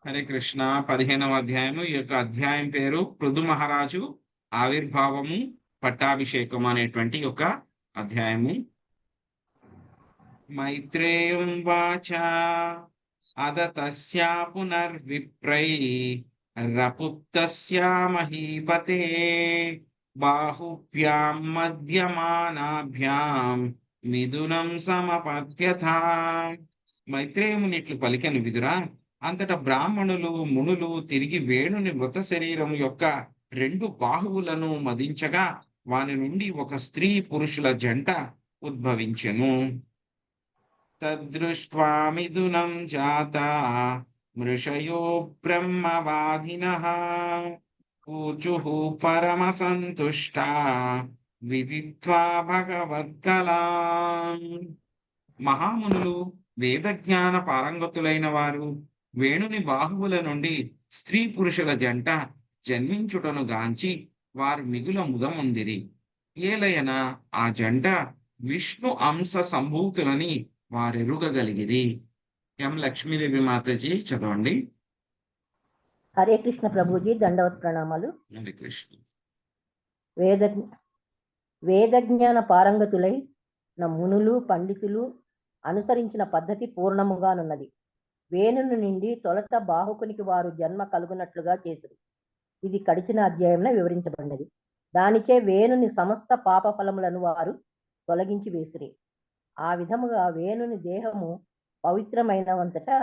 హరే కృష్ణ. 15వ అధ్యాయము. ఈ యొక్క అధ్యాయం పేరు పృథు మహారాజు ఆవిర్భావము పట్టాభిషేకం అనేటువంటి ఒక అధ్యాయము. మైత్రేయం వాచ అదతస్యా పునర్విప్రై రపుత్తస్యా మహీపతే బాహుభ్యాం మధ్యమానాభ్యాం మిథునం సమపద్యథా. మైత్రేయముని ఇట్లు పలికెను విదురా, అంతటా బ్రాహ్మణులు మునులు తిరిగి వేణుని మృత శరీరం యొక్క 2 బాహువులను మదించగా వాని నుండి ఒక స్త్రీ పురుషుల జంట ఉద్భవించెను. తదృష్ట్వా మిథునం జాతా మృషయో బ్రహ్మవాదినః ఊచుః పరమ సంతుష్టా విదిత్వా భగవద్గలాం. మహామునులు వేదజ్ఞాన పారంగతులైన వారు వేణుని బాహువుల నుండి స్త్రీ పురుషుల జంట జన్మించుటను గాంచి వారు మిగుల ముదముందిరి. ఏలయన ఆ జంట విష్ణు అంశ సంభూతులని వారెరుగగలిగిరి. ఎం లక్ష్మీదేవి మాతాజీ చదవండి. హరే కృష్ణ ప్రభుజీ, దండవత్ ప్రణామాలు. హరే కృష్ణ. వేదజ్ఞాన పారంగతులై మునులు పండితులు అనుసరించిన పద్ధతి పూర్ణముగానున్నది. వేణుని నుండి తొలత బాహుకునికి వారు జన్మ కలుగునట్లుగా చేసిరి. ఇది గడిచిన అధ్యాయంలో వివరించబడినది. దానిచే వేణుని సమస్త పాప ఫలములను వారు తొలగించి వేసిరి. ఆ విధముగా వేణుని దేహము పవిత్రమైనవంతటా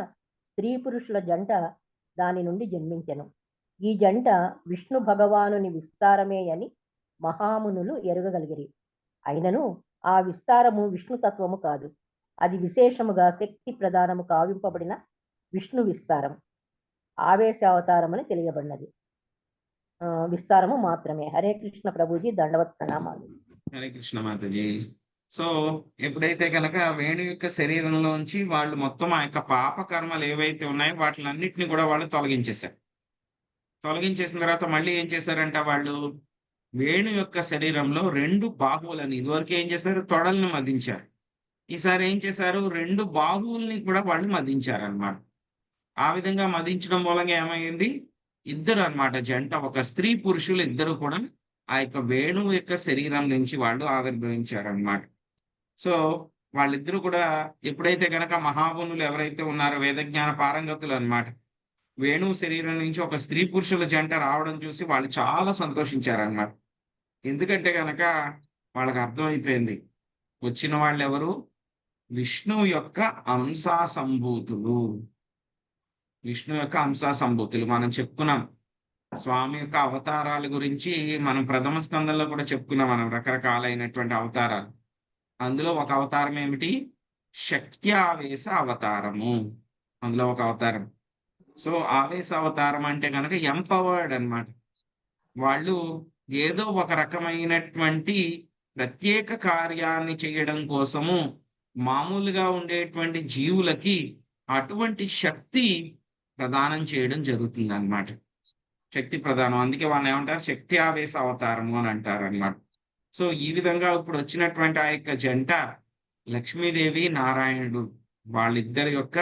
స్త్రీ పురుషుల జంట దాని నుండి జన్మించెను. ఈ జంట విష్ణు భగవానుని విస్తారమే అని మహామునులు ఎరుగగలిగిరి. అయినను ఆ విస్తారము విష్ణుతత్వము కాదు, అది విశేషముగా శక్తి ప్రదానము కావింపబడిన విష్ణు విస్తారం, ఆవేశావతారం అని తెలియబడినది. విస్తారము మాత్రమే. హరే కృష్ణ ప్రభుజీ, దండవత్ ప్రణామాలు. హరే కృష్ణ మాతాజీ. సో ఎప్పుడైతే కనుక వేణు యొక్క శరీరంలోంచి వాళ్ళు మొత్తం ఆ యొక్క పాప కర్మలు ఏవైతే ఉన్నాయో వాటిలన్నిటిని కూడా వాళ్ళు తొలగించేశారు. తొలగించేసిన తర్వాత మళ్ళీ ఏం చేశారంట వాళ్ళు, వేణు యొక్క శరీరంలో 2 బాహువులను, ఇదివరకు ఏం చేశారు, తొడల్ని మదించారు. ఈసారి ఏం చేశారు, 2 బాహువుల్ని కూడా వాళ్ళు మదించారనమాట. ఆ విధంగా మదించడం మూలంగా ఏమైంది, ఇద్దరు అన్నమాట జంట, ఒక స్త్రీ పురుషులు ఇద్దరు కూడా ఆ యొక్క వేణువు యొక్క శరీరం నుంచి వాళ్ళు ఆవిర్భవించారనమాట. సో వాళ్ళిద్దరూ కూడా ఎప్పుడైతే గనక మహామునులు ఎవరైతే ఉన్నారో వేదజ్ఞాన పారంగతులు అన్నమాట, వేణువు శరీరం నుంచి ఒక స్త్రీ పురుషుల జంట రావడం చూసి వాళ్ళు చాలా సంతోషించారనమాట. ఎందుకంటే గనక వాళ్ళకి అర్థమైపోయింది, వచ్చిన వాళ్ళు ఎవరు, విష్ణువు యొక్క అంశా సంభూతులు. విష్ణు యొక్క అంశా సంభూతులు మనం చెప్పుకున్నాం. స్వామి యొక్క అవతారాల గురించి మనం ప్రథమ స్కందంలో కూడా చెప్పుకున్నాం. మనం రకరకాలైనటువంటి అవతారాలు, అందులో ఒక అవతారం ఏమిటి, శక్త్యావేశ అవతారము. అందులో ఒక అవతారం. సో ఆవేశ అవతారం అంటే కనుక ఎంపవర్డ్ అన్నమాట. వాళ్ళు ఏదో ఒక రకమైనటువంటి ప్రత్యేక కార్యాన్ని చేయడం కోసము మామూలుగా ఉండేటువంటి జీవులకి అటువంటి శక్తి ప్రదానం చేయడం జరుగుతుంది అన్నమాట. శక్తి ప్రదానం, అందుకే వాళ్ళని ఏమంటారు, శక్తి ఆవేశ అవతారము అని అంటారు అన్నమాట. సో ఈ విధంగా ఇప్పుడు వచ్చినటువంటి ఆ యొక్క జంట లక్ష్మీదేవి నారాయణుడు, వాళ్ళిద్దరి యొక్క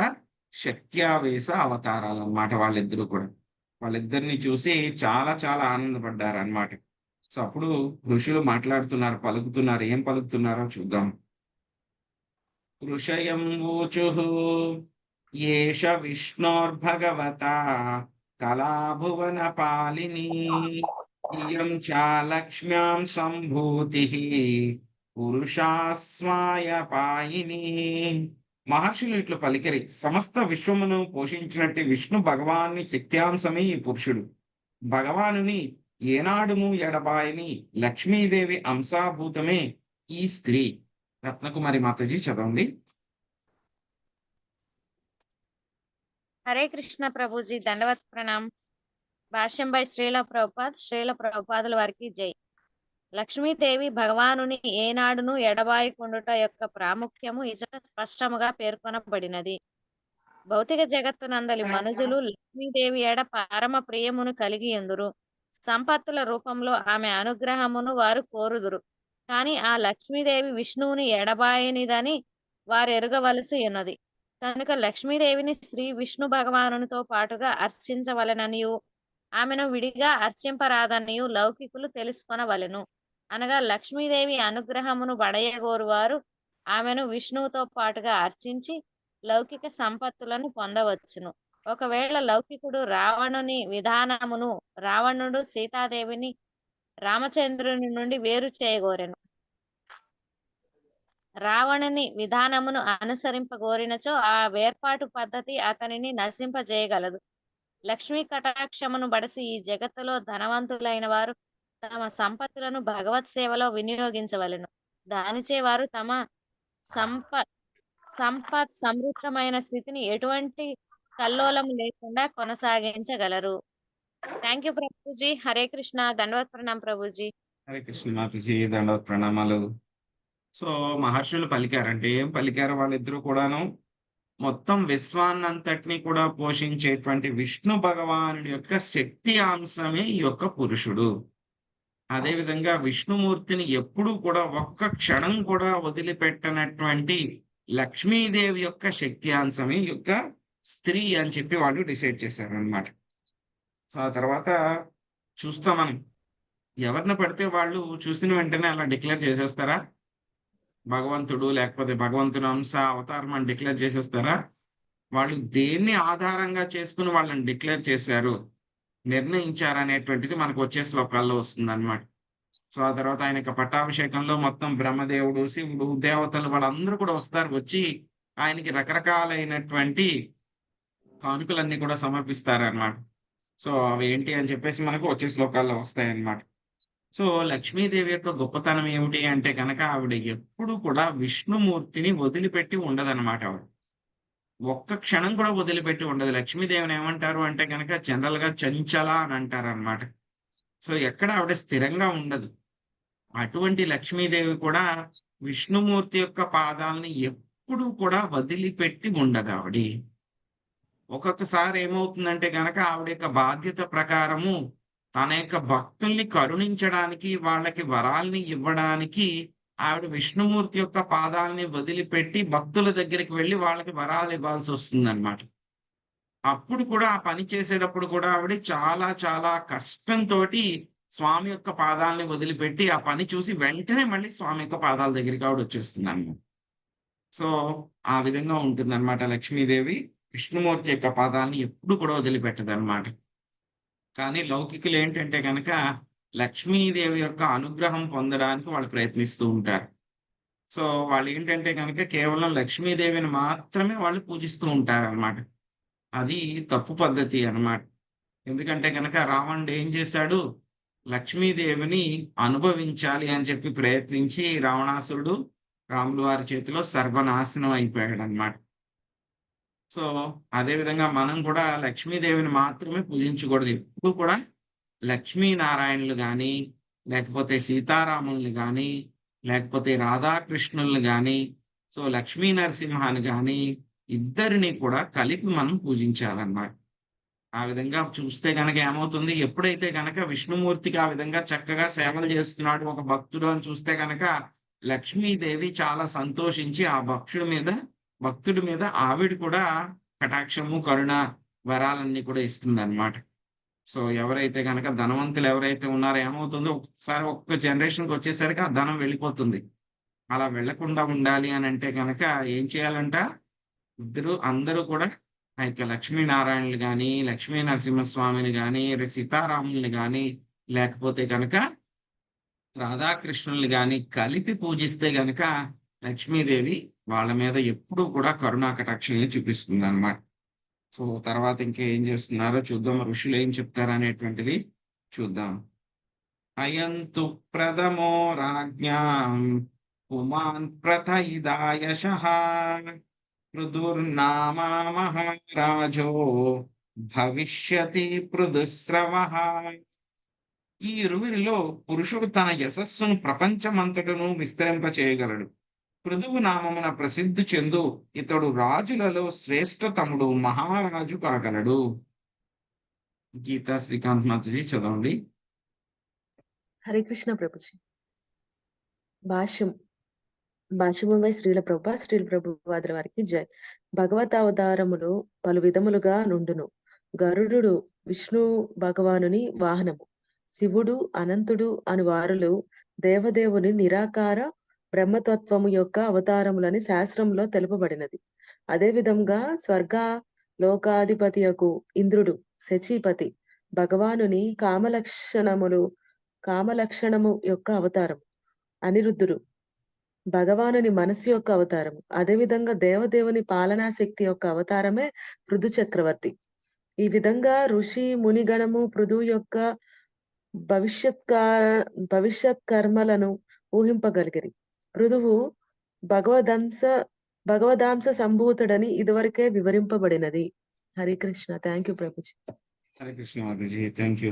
శక్త్యావేశ అవతారాలు అన్నమాట. వాళ్ళిద్దరూ కూడా వాళ్ళిద్దరిని చూసి చాలా చాలా ఆనందపడ్డారు అన్నమాట. సో అప్పుడు ఋషులు మాట్లాడుతున్నారు, పలుకుతున్నారు. ఏం పలుకుతున్నారో చూద్దాం. ఋషయం ఊచుః ఏష విష్ణోర్భగవత కళాభువన పాలిని ఇయం చ లక్ష్మ్యాం సంభూతిః పురుషాస్వాయ పాయిని. మహర్షులు ఇట్లు పలికిరి, సమస్త విశ్వమును పోషించినట్టు విష్ణు భగవాన్ని శక్త్యాంశమే ఈ పురుషుడు. భగవానుని ఏనాడును ఎడబాయని లక్ష్మీదేవి అంశాభూతమే ఈ స్త్రీ. రత్నకుమారి మాతాజీ చదవండి. హరే కృష్ణ ప్రభుజీ, దండవత్ ప్రణామ్. భాష్యం బై శ్రీల ప్రభుపాదుల వారికి జై. లక్ష్మీదేవి భగవానుని ఏనాడును ఎడబాయకుండుట యొక్క ప్రాముఖ్యము ఇచట స్పష్టముగా పేర్కొనబడినది. భౌతిక జగత్తునందలి మనుజులు లక్ష్మీదేవి ఎడ పరమ ప్రియమును కలిగి ఎందురు. సంపత్తుల రూపంలో ఆమె అనుగ్రహమును వారు కోరుదురు. కానీ ఆ లక్ష్మీదేవి విష్ణువుని ఎడబాయనిదని వారు ఎరుగవలసి ఉన్నది. కనుక లక్ష్మీదేవిని శ్రీ విష్ణు భగవానునితో పాటుగా అర్చించవలెననియు ఆమెను విడిగా అర్చింపరాదనియు లౌకికులు తెలుసుకొనవలెను. అనగా లక్ష్మీదేవి అనుగ్రహమును బడయగోరువారు ఆమెను విష్ణువుతో పాటుగా అర్చించి లౌకిక సంపత్తులను పొందవచ్చును. ఒకవేళ లౌకికుడు రావణుని విధానమును రావణుడు సీతాదేవిని రామచంద్రుని నుండి వేరు చేయగోరెను. రావణుని విధానమును అనుసరింపగోరినచో ఆ వేర్పాటు పద్ధతి అతనిని నశింపజేయగలదు. లక్ష్మీ కటాక్షమును బడసి ఈ జగత్తులో ధనవంతులైన వారు తమ సంపత్తులను భగవత్ సేవలో వినియోగించవలెను. దానిచే వారు తమ సంపత్ సమృద్ధమైన స్థితిని ఎటువంటి కల్లోలం లేకుండా కొనసాగించగలరు. Thank you Prabhuji. హరే కృష్ణ. దండవత్ ప్రణాం ప్రభుజీ. హరే కృష్ణ మాతాజీ, దండవత్ ప్రణామాలు. సో మహర్షులు పలికారంటే ఏం పలికారు వాళ్ళిద్దరూ కూడాను? మొత్తం విశ్వాన్నంతటినీ కూడా పోషించేటువంటి విష్ణు భగవానుడి యొక్క శక్తి అంశమే ఈ యొక్క పురుషుడు. అదేవిధంగా విష్ణుమూర్తిని ఎప్పుడూ కూడా ఒక్క క్షణం కూడా వదిలిపెట్టనటువంటి లక్ష్మీదేవి యొక్క శక్తి అంశమే ఈ యొక్క స్త్రీ అని చెప్పి వాళ్ళు డిసైడ్ చేశారు అనమాట. సో ఆ తర్వాత చూస్తాం మనం, ఎవరిని పడితే వాళ్ళు చూసిన వెంటనే అలా డిక్లేర్ చేసేస్తారా? భగవంతుడు లేకపోతే భగవంతుని అంశ అవతారం అని డిక్లేర్ చేసేస్తారా? వాళ్ళు దేన్ని ఆధారంగా చేసుకుని వాళ్ళని డిక్లేర్ చేశారు, నిర్ణయించారు అనేటువంటిది మనకు వచ్చే శ్లోకాల్లో వస్తుంది అనమాట. సో ఆ తర్వాత ఆయన యొక్క పట్టాభిషేకంలో మొత్తం బ్రహ్మదేవుడు, శివుడు, దేవతలు వాళ్ళందరూ కూడా వస్తారు. వచ్చి ఆయనకి రకరకాలైనటువంటి కానుకలన్నీ కూడా సమర్పిస్తారన్నమాట. సో అవి ఏంటి అని చెప్పేసి మనకు వచ్చే శ్లోకాల్లో వస్తాయన్నమాట. సో లక్ష్మీదేవి యొక్క గొప్పతనం ఏమిటి అంటే కనుక ఆవిడ ఎప్పుడు కూడా విష్ణుమూర్తిని వదిలిపెట్టి ఉండదన్నమాట. ఆవిడ ఒక్క క్షణం కూడా వదిలిపెట్టి ఉండదు. లక్ష్మీదేవిని ఏమంటారు అంటే కనుక జనరల్ గా చంచల అని అంటారు అనమాట. సో ఎక్కడ ఆవిడ స్థిరంగా ఉండదు. అటువంటి లక్ష్మీదేవి కూడా విష్ణుమూర్తి యొక్క పాదాలని ఎప్పుడు కూడా వదిలిపెట్టి ఉండదు ఆవిడ. ఒక్కొక్కసారి ఏమవుతుందంటే గనక ఆవిడ యొక్క బాధ్యత ప్రకారము తన యొక్క భక్తుల్ని కరుణించడానికి, వాళ్ళకి వరాల్ని ఇవ్వడానికి ఆవిడ విష్ణుమూర్తి యొక్క పాదాలని వదిలిపెట్టి భక్తుల దగ్గరికి వెళ్ళి వాళ్ళకి వరాలు ఇవ్వాల్సి వస్తుందన్నమాట. అప్పుడు కూడా ఆ పని చేసేటప్పుడు కూడా ఆవిడ చాలా చాలా కష్టంతో స్వామి యొక్క పాదాలని వదిలిపెట్టి ఆ పని చూసి వెంటనే మళ్ళీ స్వామి యొక్క పాదాల దగ్గరికి ఆవిడ వచ్చేస్తుంది అన్నమాట. సో ఆ విధంగా ఉంటుందన్నమాట లక్ష్మీదేవి. విష్ణుమూర్తి యొక్క పాదాలని ఎప్పుడు కూడా వదిలిపెట్టదన్నమాట. కానీ లౌకికులు ఏంటంటే కనుక లక్ష్మీదేవి యొక్క అనుగ్రహం పొందడానికి వాళ్ళు ప్రయత్నిస్తూ ఉంటారు. సో వాళ్ళు ఏంటంటే కనుక కేవలం లక్ష్మీదేవిని మాత్రమే వాళ్ళు పూజిస్తూ ఉంటారు అన్నమాట. అది తప్పు పద్ధతి అన్నమాట. ఎందుకంటే కనుక రావణుడు ఏం చేశాడు? లక్ష్మీదేవిని అనుభవించాలి అని చెప్పి ప్రయత్నించి రావణాసురుడు రాముల వారి చేతిలో సర్వనాశనం అయిపోయాడు అన్నమాట. సో అదే విధంగా మనం కూడా లక్ష్మీదేవిని మాత్రమే పూజించకూడదు. ఎప్పుడు కూడా లక్ష్మీనారాయణులు కానీ, లేకపోతే సీతారాముల్ని కానీ, లేకపోతే రాధాకృష్ణుల్ని కానీ, సో లక్ష్మీ నరసింహాన్ని కానీ ఇద్దరిని కూడా కలిపి మనం పూజించాలన్నమాట. ఆ విధంగా చూస్తే గనక ఏమవుతుంది? ఎప్పుడైతే గనక విష్ణుమూర్తికి ఆ విధంగా చక్కగా సేవలు చేస్తున్నాడు ఒక భక్తుడు అని చూస్తే గనక లక్ష్మీదేవి చాలా సంతోషించి ఆ భక్తుడి మీద ఆవిడ కూడా కటాక్షము, కరుణ, వరాలన్నీ కూడా ఇస్తుంది అనమాట. సో ఎవరైతే గనక ధనవంతులు ఎవరైతే ఉన్నారో ఏమవుతుందో ఒకసారి ఒక్క జనరేషన్కి వచ్చేసరికి ఆ ధనం వెళ్ళిపోతుంది. అలా వెళ్లకుండా ఉండాలి అని అంటే కనుక ఏం చేయాలంట? అందరూ కూడా ఆ యొక్క లక్ష్మీనారాయణులు కానీ, లక్ష్మీ నరసింహస్వామిని కానీ, సీతారాముల్ని కానీ, లేకపోతే కనుక రాధాకృష్ణుల్ని కానీ కలిపి పూజిస్తే గనక లక్ష్మీదేవి వాళ్ళ మీద ఎప్పుడూ కూడా కరుణా కటాక్షాన్ని చూపిస్తుంది అన్నమాట. సో తర్వాత ఇంకేం చేస్తున్నారో చూద్దాం, ఋషులు ఏం చెప్తారు అనేటువంటిది చూద్దాం. అయంతు ప్రథమో రాజ్ఞాం పుమాన్ ప్రథయిదాయశః పృథుర్నామా మహారాజో భవిష్యతి పృథుస్రవః. ఈ ఇరువురిలో పురుషుడు తన యశస్సును ప్రపంచమంతటను విస్తరింపచేయగలడు. పృథువు నామమున ప్రసిద్ధి చెందు ఇతడు రాజులలో శ్రేష్టతముడు, మహారాజు కాగలడు. గీతా శ్రీకాంత్ మాతాజీ చదవండి. హరే కృష్ణ ప్రభుజీ. భాష్యం. భాష్యముపై శ్రీల ప్రభువాదుల వారికి జై. భగవత్ అవతారములు పలు విధములుగా నుండును. గరుడు విష్ణు భగవానుని వాహనము. శివుడు, అనంతుడు అను వారులు దేవదేవుని నిరాకార బ్రహ్మతత్వము యొక్క అవతారములని శాస్త్రంలో తెలుపబడినది. అదే విధంగా స్వర్గ లోకాధిపతియకు ఇంద్రుడు, శచీపతి భగవానుని కామలక్షణము యొక్క అవతారం. అనిరుద్ధుడు భగవానుని మనస్సు యొక్క అవతారము. అదేవిధంగా దేవదేవుని పాలనా శక్తి యొక్క అవతారమే పృథు చక్రవర్తి. ఈ విధంగా ఋషి మునిగణము పృథు యొక్క భవిష్యత్ కర్మలను ఊహింపగలిగిరి. పృథువు భగవదాంశ సంభూతుడని ఇదివరకే వివరింపబడినది. హరే కృష్ణ. Thank you Prabhuji. హరే కృష్ణ మాతాజీ, థ్యాంక్ యూ.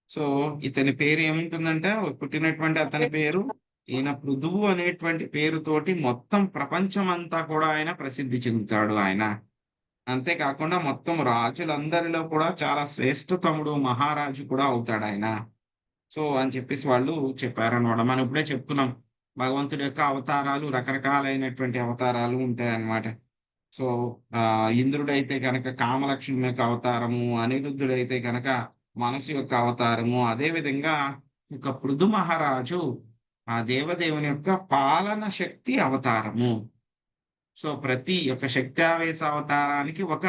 సో ఇతని పేరు ఏముంటుందంట, పుట్టినటువంటి అతని పేరు, ఈయన పృథువు అనేటువంటి పేరుతోటి మొత్తం ప్రపంచం అంతా కూడా ఆయన ప్రసిద్ధి చెందుతాడు ఆయన. అంతేకాకుండా మొత్తం రాజులందరిలో కూడా చాలా శ్రేష్ఠతముడు, మహారాజు కూడా అవుతాడు ఆయన. సో అని చెప్పేసి వాళ్ళు చెప్పారనమాట. మనం ఇప్పుడే చెప్పుకున్నాం, భగవంతుడి యొక్క అవతారాలు రకరకాలైనటువంటి అవతారాలు ఉంటాయన్నమాట. సో ఇంద్రుడైతే కనుక కామలక్ష్మి యొక్క అవతారము, అనిరుద్ధుడైతే కనుక మనసు యొక్క అవతారము, అదే విధంగా ఒక పృథు మహారాజు ఆ దేవదేవుని యొక్క పాలన శక్తి అవతారము. సో ప్రతి ఒక్క శక్త్యావేశ అవతారానికి ఒక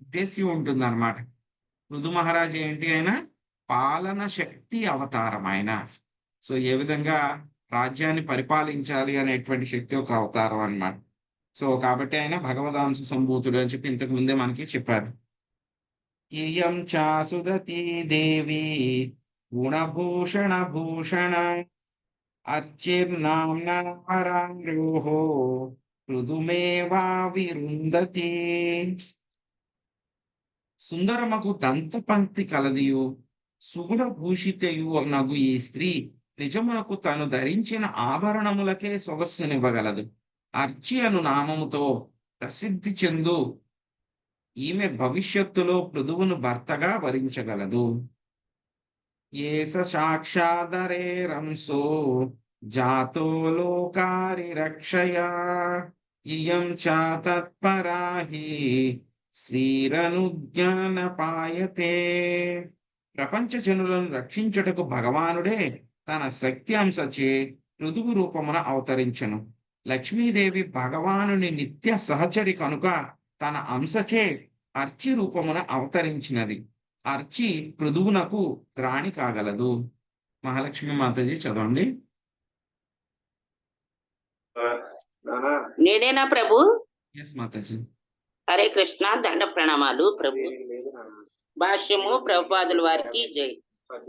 ఉద్దేశ్యం ఉంటుంది అనమాట. పృథు మహారాజు ఏంటి, ఆయన పాలన శక్తి అవతారం ఆయన. సో ఏ విధంగా రాజ్యాన్ని పరిపాలించాలి అనేటువంటి శక్తి ఒక అవతారం అన్నమాట. సో కాబట్టి ఆయన భగవదాంశ సంభూతుడు అని చెప్పి ఇంతకు ముందే మనకి చెప్పారు. ఇయం చాసుదతీ దేవి గుణభూషణ భూషణ అర్చిర్నామ్నారోహో పృథుమేవా విరుందతి. సుందరమగు దంత పంక్తి కలదియు సుగుణ భూషితయు నగు ఈ స్త్రీ నిజమునకు తను ధరించిన ఆభరణములకే సొగస్సునివ్వగలదు. అర్చి అను నామముతో ప్రసిద్ధి చెందు ఈమె భవిష్యత్తులో పృథువును భర్తగా వరించగలదు. ఏస సాక్షాదరే రంసో జాతో లోకారి రక్షయా ఇయం చ తత్పరాహి శ్రీరనుజ్ఞానపాయతే. ప్రపంచ జనులను రక్షించుటకు భగవానుడే తన శక్తి అంశచే పృథువు రూపమున అవతరించెను. లక్ష్మీదేవి భగవానుని నిత్య సహచరి కనుక తన అంశచే అర్చి రూపమున అవతరించినది. అర్చి పృథువునకు రాణి కాగలదు. మహాలక్ష్మి మాతాజీ చదవండి. నేనేనా ప్రభు? ఎస్ మాతాజీ. హరే కృష్ణ. దండ ప్రణామాలు ప్రభు. భాష్యము ప్రభుపాదుల వారికి జై.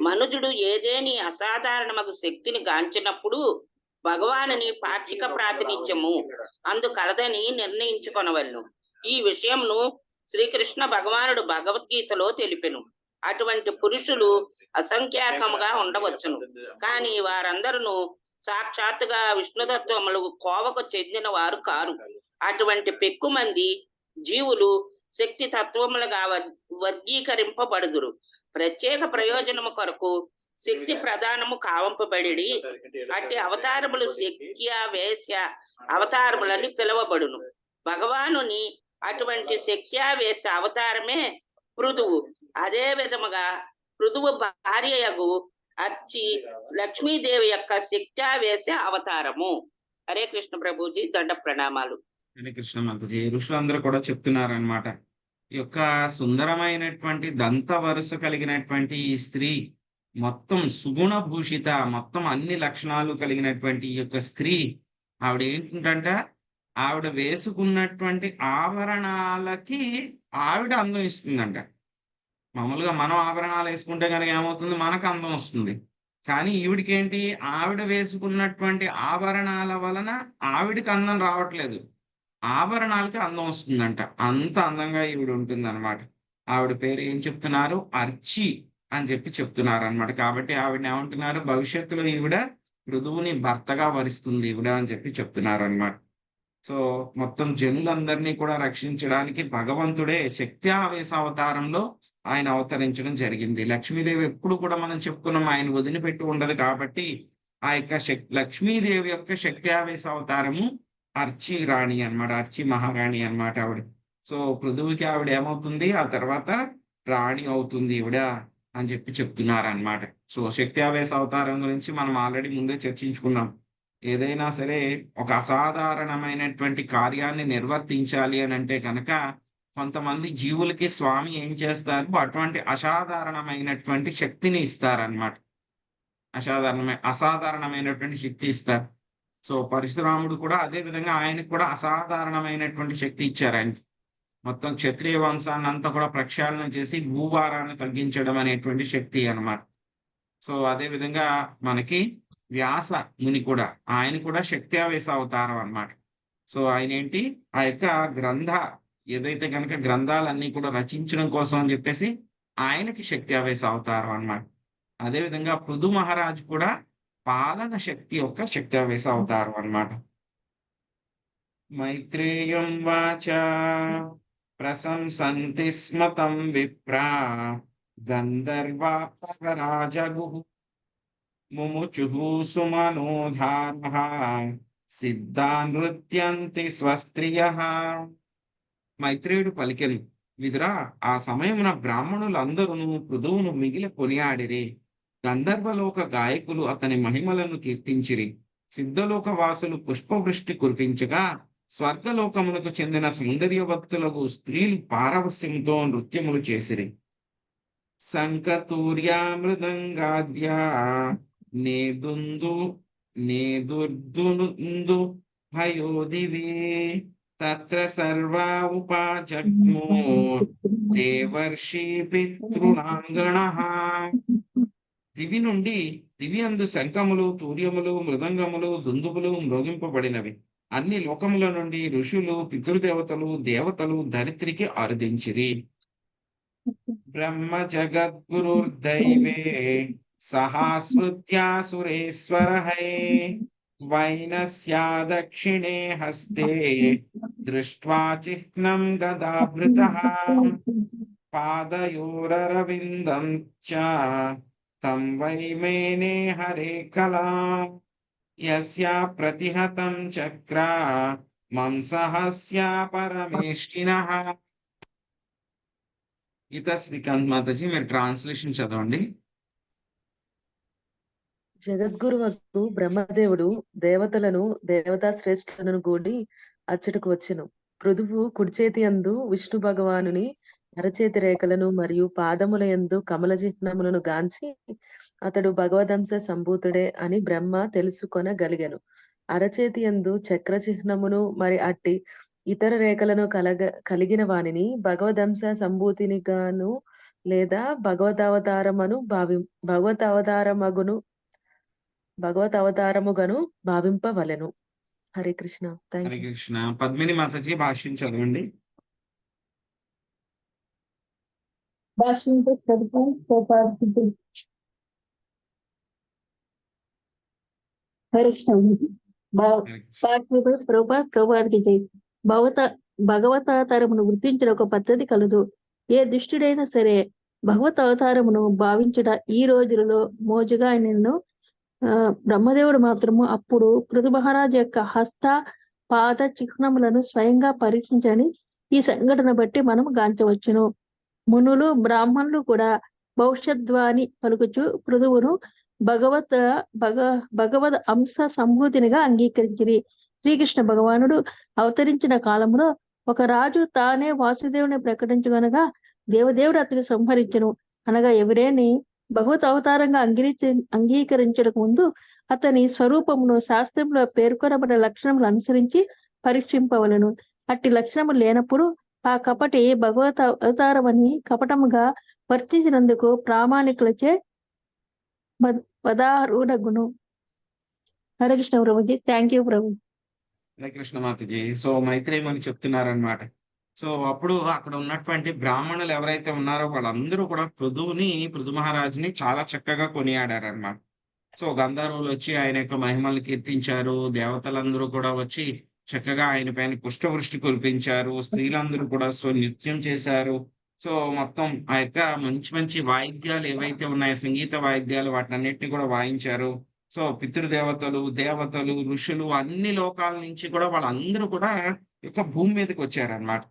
మనుజుడు ఏదేని అసాధారణమగు శక్తిని గాంచినప్పుడు భగవానుని పాక్షిక ప్రాతినిధ్యము అందు కలదని నిర్ణయించుకొనవలను. ఈ విషయంను శ్రీకృష్ణ భగవానుడు భగవద్గీతలో తెలిపెను. అటువంటి పురుషులు అసంఖ్యాకముగా ఉండవచ్చును, కానీ వారందరూ సాక్షాత్తుగా విష్ణుతత్వములు కోవకు చెందిన వారు కారు. అటువంటి పెక్కు మంది జీవులు శక్తి తత్వములుగా వర్గీకరింపబడుదురు. ప్రత్యేక ప్రయోజనము కొరకు శక్తి ప్రధానము కావంపబడి అట్టి అవతారములు శక్త్యావేశ అవతారములని పిలువబడును. భగవానుని అటువంటి శక్త్యావేశ అవతారమే పృథువు. అదే విధముగా పృథువు భార్యయగు అర్చి లక్ష్మీదేవి యొక్క శక్త్యావేశ అవతారము. హరే కృష్ణ ప్రభుజీ. దండ ప్రణామాలు. హరే కృష్ణ మాతాజీ. ఋషులందరూ కూడా చెప్తున్నారనమాట, ఈ యొక్క సుందరమైనటువంటి దంత వరుస కలిగినటువంటి ఈ స్త్రీ మొత్తం సుగుణ భూషిత, మొత్తం అన్ని లక్షణాలు కలిగినటువంటి ఈ యొక్క స్త్రీ ఆవిడ ఏంటంటే ఆవిడ వేసుకున్నటువంటి ఆభరణాలకి ఆవిడ అందం ఇస్తుందంట. మామూలుగా మనం ఆభరణాలు వేసుకుంటే కనుక ఏమవుతుంది, మనకు అందం వస్తుంది. కానీ ఈవిడికి ఏంటి, ఆవిడ వేసుకున్నటువంటి ఆభరణాల వలన ఆవిడికి అందం రావట్లేదు, ఆభరణాలకి అందం వస్తుందంట. అంత అందంగా ఈవిడ ఉంటుంది అనమాట. ఆవిడ పేరు ఏం చెప్తున్నారు, అర్చి అని చెప్పి చెప్తున్నారు అనమాట. కాబట్టి ఆవిడ ఏమంటున్నారు, భవిష్యత్తులో ఈవిడ పృథువుని భర్తగా వరిస్తుంది ఈవిడ అని చెప్పి చెప్తున్నారు అనమాట. సో మొత్తం జనులందరినీ కూడా రక్షించడానికి భగవంతుడే శక్త్యావేశ అవతారంలో ఆయన అవతరించడం జరిగింది. లక్ష్మీదేవి ఎప్పుడు కూడా మనం చెప్పుకున్నాం ఆయన వదిలిపెట్టి ఉండదు. కాబట్టి ఆ యొక్క లక్ష్మీదేవి యొక్క శక్త్యావేశ అవతారము అర్చి రాణి అన్నమాట. అర్చి మహారాణి అన్నమాట ఆవిడ. సో పృథువుకి ఆవిడ ఏమవుతుంది ఆ తర్వాత రాణి అవుతుంది ఈవిడ అని చెప్తున్నారన్నమాట. సో శక్త్యావేశ అవతారం గురించి మనం ఆల్రెడీ ముందే చర్చించుకున్నాం. ఏదైనా సరే ఒక అసాధారణమైనటువంటి కార్యాన్ని నిర్వర్తించాలి అని అంటే కనుక కొంతమంది జీవులకి స్వామి ఏం చేస్తారు, అటువంటి అసాధారణమైనటువంటి శక్తిని ఇస్తారన్నమాట. అసాధారణమైనటువంటి శక్తి ఇస్తారు. సో పరశురాముడు కూడా అదే విధంగా ఆయనకు కూడా అసాధారణమైనటువంటి శక్తి ఇచ్చారు. ఆయనకి మొత్తం క్షత్రియ వంశాన్ని అంతా కూడా ప్రక్షాళన చేసి భూభారాన్ని తగ్గించడం అనేటువంటి శక్తి అన్నమాట. సో అదే విధంగా మనకి వ్యాస ముని కూడా ఆయన కూడా శక్త్యావేశ అవతారం అన్నమాట. సో ఆయన ఏంటి ఆ యొక్క ఏదైతే కనుక గ్రంథాలన్నీ కూడా రచించడం కోసం అని చెప్పేసి ఆయనకి శక్త్యావేశ అవతారం అన్నమాట. అదే విధంగా పృథు మహారాజు కూడా పాలన శక్తి యొక్క శక్త్యావేశ అవతారం అన్నమాట. మైత్రేయం వాచ ప్రశంసంతి స్మతం విప్రా గంధర్వాపరాజగుః ముముచుః సుమనోధారః సిద్ధా నృత్యంతి స్వస్త్రియః. మైత్రేయుడు పలికెను, విదురా, ఆ సమయమున బ్రాహ్మణులందరూ పృథువును మిగిలి కొనియాడిరి. గంధర్వలోక గాయకులు అతని మహిమలను కీర్తించిరి. సిద్ధలోక వాసులు పుష్పవృష్టి కురిపించగా స్వర్గలోకమునకు చెందిన సౌందర్యవత్తులకు స్త్రీలు పారవస్యంతో నృత్యములు చేసిరి. శంఖతూర్యా మృదంగాద్యా నేదుర్దును భయోదివే తత్ర సర్వా ఉపాజగ్మో దేవర్షి పితృణాంగణః. దివి అందు శంఖములు, తూర్యములు, మృదంగములు, దుందుబులు మ్రోగింపబడినవి. అన్ని లోకముల నుండి ఋషులు, పితృదేవతలు, దేవతలు ధరిత్రికి అరుదించిరి. బ్రహ్మ జగద్గురుర్దైవే సహాస్మృత్యా సురేశ్వరహై వైనస్యా దక్షిణే హస్తే దృష్ట్వా చిహ్నం గదాభృతః పాదయోరరవిందం చ తం వై మేనే హరే కళా యస్యా ప్రతిహతం చక్ర మంసహస్యా పరమేష్ఠినః. గీతా శ్రీకాంత్ మాతాజీ మీరు ట్రాన్స్లేషన్ చదవండి. జగద్గురువకు బ్రహ్మదేవుడు దేవతలను దేవతా శ్రేష్ఠులను కూడి అచ్చటకు వచ్చెను. పృథువు కుడిచేతి యందు విష్ణు భగవానుని అరచేతి రేఖలను మరియు పాదముల యందు కమల చిహ్నములను గాంచి అతడు భగవదంశ సంభూతుడే అని బ్రహ్మ తెలుసుకొనగలిగెను. అరచేతి యందు చక్ర చిహ్నమును మరి అట్టి ఇతర రేఖలను కలిగిన వానిని భగవదంశ సంభూతినిగాను లేదా భగవతవతారముగను భావింపవలెను. హరే కృష్ణ. Thank Hare you. కృష్ణ. పద్మిని మాతాజీ భాష్యం చదవండి. భగవతావతారమును గుర్తించిన ఒక పద్ధతి కలదు. ఏ దుష్టుడైనా సరే భగవత్ అవతారమును భావించుట ఈ రోజులలో మోజుగా నిన్ను బ్రహ్మదేవుడు మాత్రము అప్పుడు పృథు మహారాజు యొక్క హస్త పాద చిహ్నములను స్వయంగా పరీక్షించని ఈ సంఘటన బట్టి మనం గాంచవచ్చును. మునులు బ్రాహ్మణులు కూడా భవిష్యద్వాణి పలుకుచు పృథువును భగవద్ అంశ సంభూతినిగా అంగీకరించిరి. శ్రీకృష్ణ భగవానుడు అవతరించిన కాలంలో ఒక రాజు తానే వాసుదేవుని ప్రకటించుగనగా దేవదేవుడు అతని సంహరించను. అనగా ఎవరేని భగవత్ అవతారంగా అంగీకరించడానికి ముందు అతని స్వరూపమును శాస్త్రంలో పేర్కొనబడిన లక్షణములు అనుసరించి పరీక్షింపవలను. అట్టి లక్షణములు లేనప్పుడు ఆ కపటి భగవత్ అవతారమని కపటముగా వర్తించినందుకు ప్రామాణికులచే వదారుడగును. హరే కృష్ణ ప్రభుజీ. థ్యాంక్ యూ ప్రభు. హరే కృష్ణ మాతాజీ. సో మైత్రేయమని చెప్తున్నారనమాట. సో అప్పుడు అక్కడ ఉన్నటువంటి బ్రాహ్మణులు ఎవరైతే ఉన్నారో వాళ్ళందరూ కూడా పృథు మహారాజుని చాలా చక్కగా కొనియాడారనమాట. సో గంధర్వులు వచ్చి ఆయన యొక్క మహిమల్ని కీర్తించారు. దేవతలందరూ కూడా వచ్చి చక్కగా ఆయన పైన పుష్పవృష్టి కురిపించారు. స్త్రీలందరూ కూడా నృత్యం చేశారు. సో మొత్తం ఆ యొక్క మంచి మంచి వాయిద్యాలు ఏవైతే ఉన్నాయో, సంగీత వాయిద్యాలు, వాటినన్నిటిని కూడా వాయించారు. సో పితృదేవతలు, దేవతలు, ఋషులు అన్ని లోకాల నుంచి కూడా వాళ్ళందరూ కూడా భూమి మీదకి వచ్చారన్నమాట.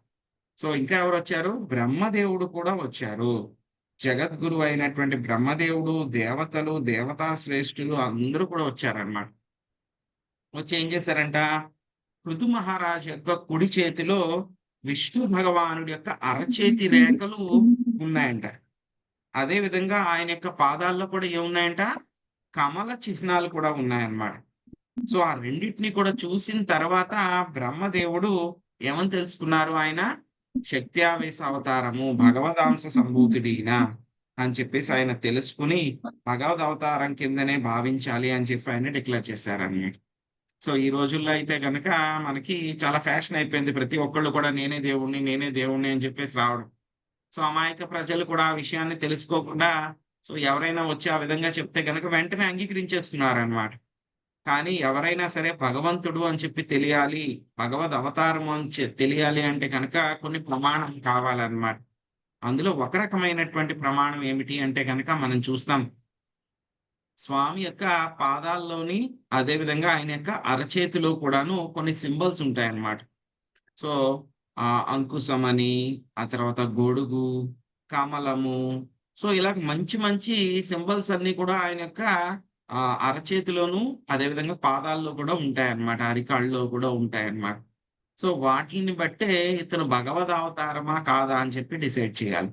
సో ఇంకా ఎవరు వచ్చారు? బ్రహ్మదేవుడు కూడా వచ్చారు. జగద్గురు అయినటువంటి బ్రహ్మదేవుడు, దేవతలు, దేవతా శ్రేష్ఠులు అందరూ కూడా వచ్చారన్నమాట. వచ్చి ఏం చేశారంట? పృథు మహారాజు యొక్క కుడి చేతిలో విష్ణు భగవానుడి యొక్క అరచేతి రేఖలు ఉన్నాయంట. అదే విధంగా ఆయన యొక్క పాదాల్లో కూడా ఏమున్నాయంట? కమల చిహ్నాలు కూడా ఉన్నాయన్నమాట. సో ఆ రెండింటిని కూడా చూసిన తర్వాత బ్రహ్మదేవుడు ఏమని తెలుసుకున్నారు? ఆయన శక్త్యావేశ అవతారము, భగవదాంశ సంభూతుడినా అని చెప్పేసి ఆయన తెలుసుకుని భగవద్ అవతారం కిందనే భావించాలి అని చెప్పి ఆయన డిక్లేర్ చేశారన్నమాట. సో ఈ రోజుల్లో అయితే గనక మనకి చాలా ఫ్యాషన్ అయిపోయింది. ప్రతి ఒక్కళ్ళు కూడా నేనే దేవుణ్ణి అని చెప్పేసి రావడం. సో అమాయక ప్రజలు కూడా ఆ విషయాన్ని తెలుసుకోకుండా సో ఎవరైనా వచ్చి ఆ విధంగా చెప్తే గనక వెంటనే అంగీకరించేస్తున్నారన్నమాట. కానీ ఎవరైనా సరే భగవంతుడు అని చెప్పి తెలియాలి, భగవద్ అవతారం అని తెలియాలి అంటే కనుక కొన్ని ప్రమాణం కావాలన్నమాట. అందులో ఒక రకమైనటువంటి ప్రమాణం ఏమిటి అంటే కనుక మనం చూస్తాం. స్వామి యొక్క పాదాల్లోని అదే విధంగా ఆయన యొక్క అరచేతిలో కూడాను కొన్ని సింబల్స్ ఉంటాయన్నమాట. సో అంకుశం అని, ఆ తర్వాత గొడుగు, కమలము, సో ఇలా మంచి మంచి సింబల్స్ అన్ని కూడా ఆయన యొక్క అరచేతిలోను అదే విధంగా పాదాల్లో కూడా ఉంటాయన్నమాట. అరికాళ్ళలో కూడా ఉంటాయన్నమాట. సో వాటిని బట్టే ఇతను భగవద్ అవతారమా కాదా అని చెప్పి డిసైడ్ చేయాలి.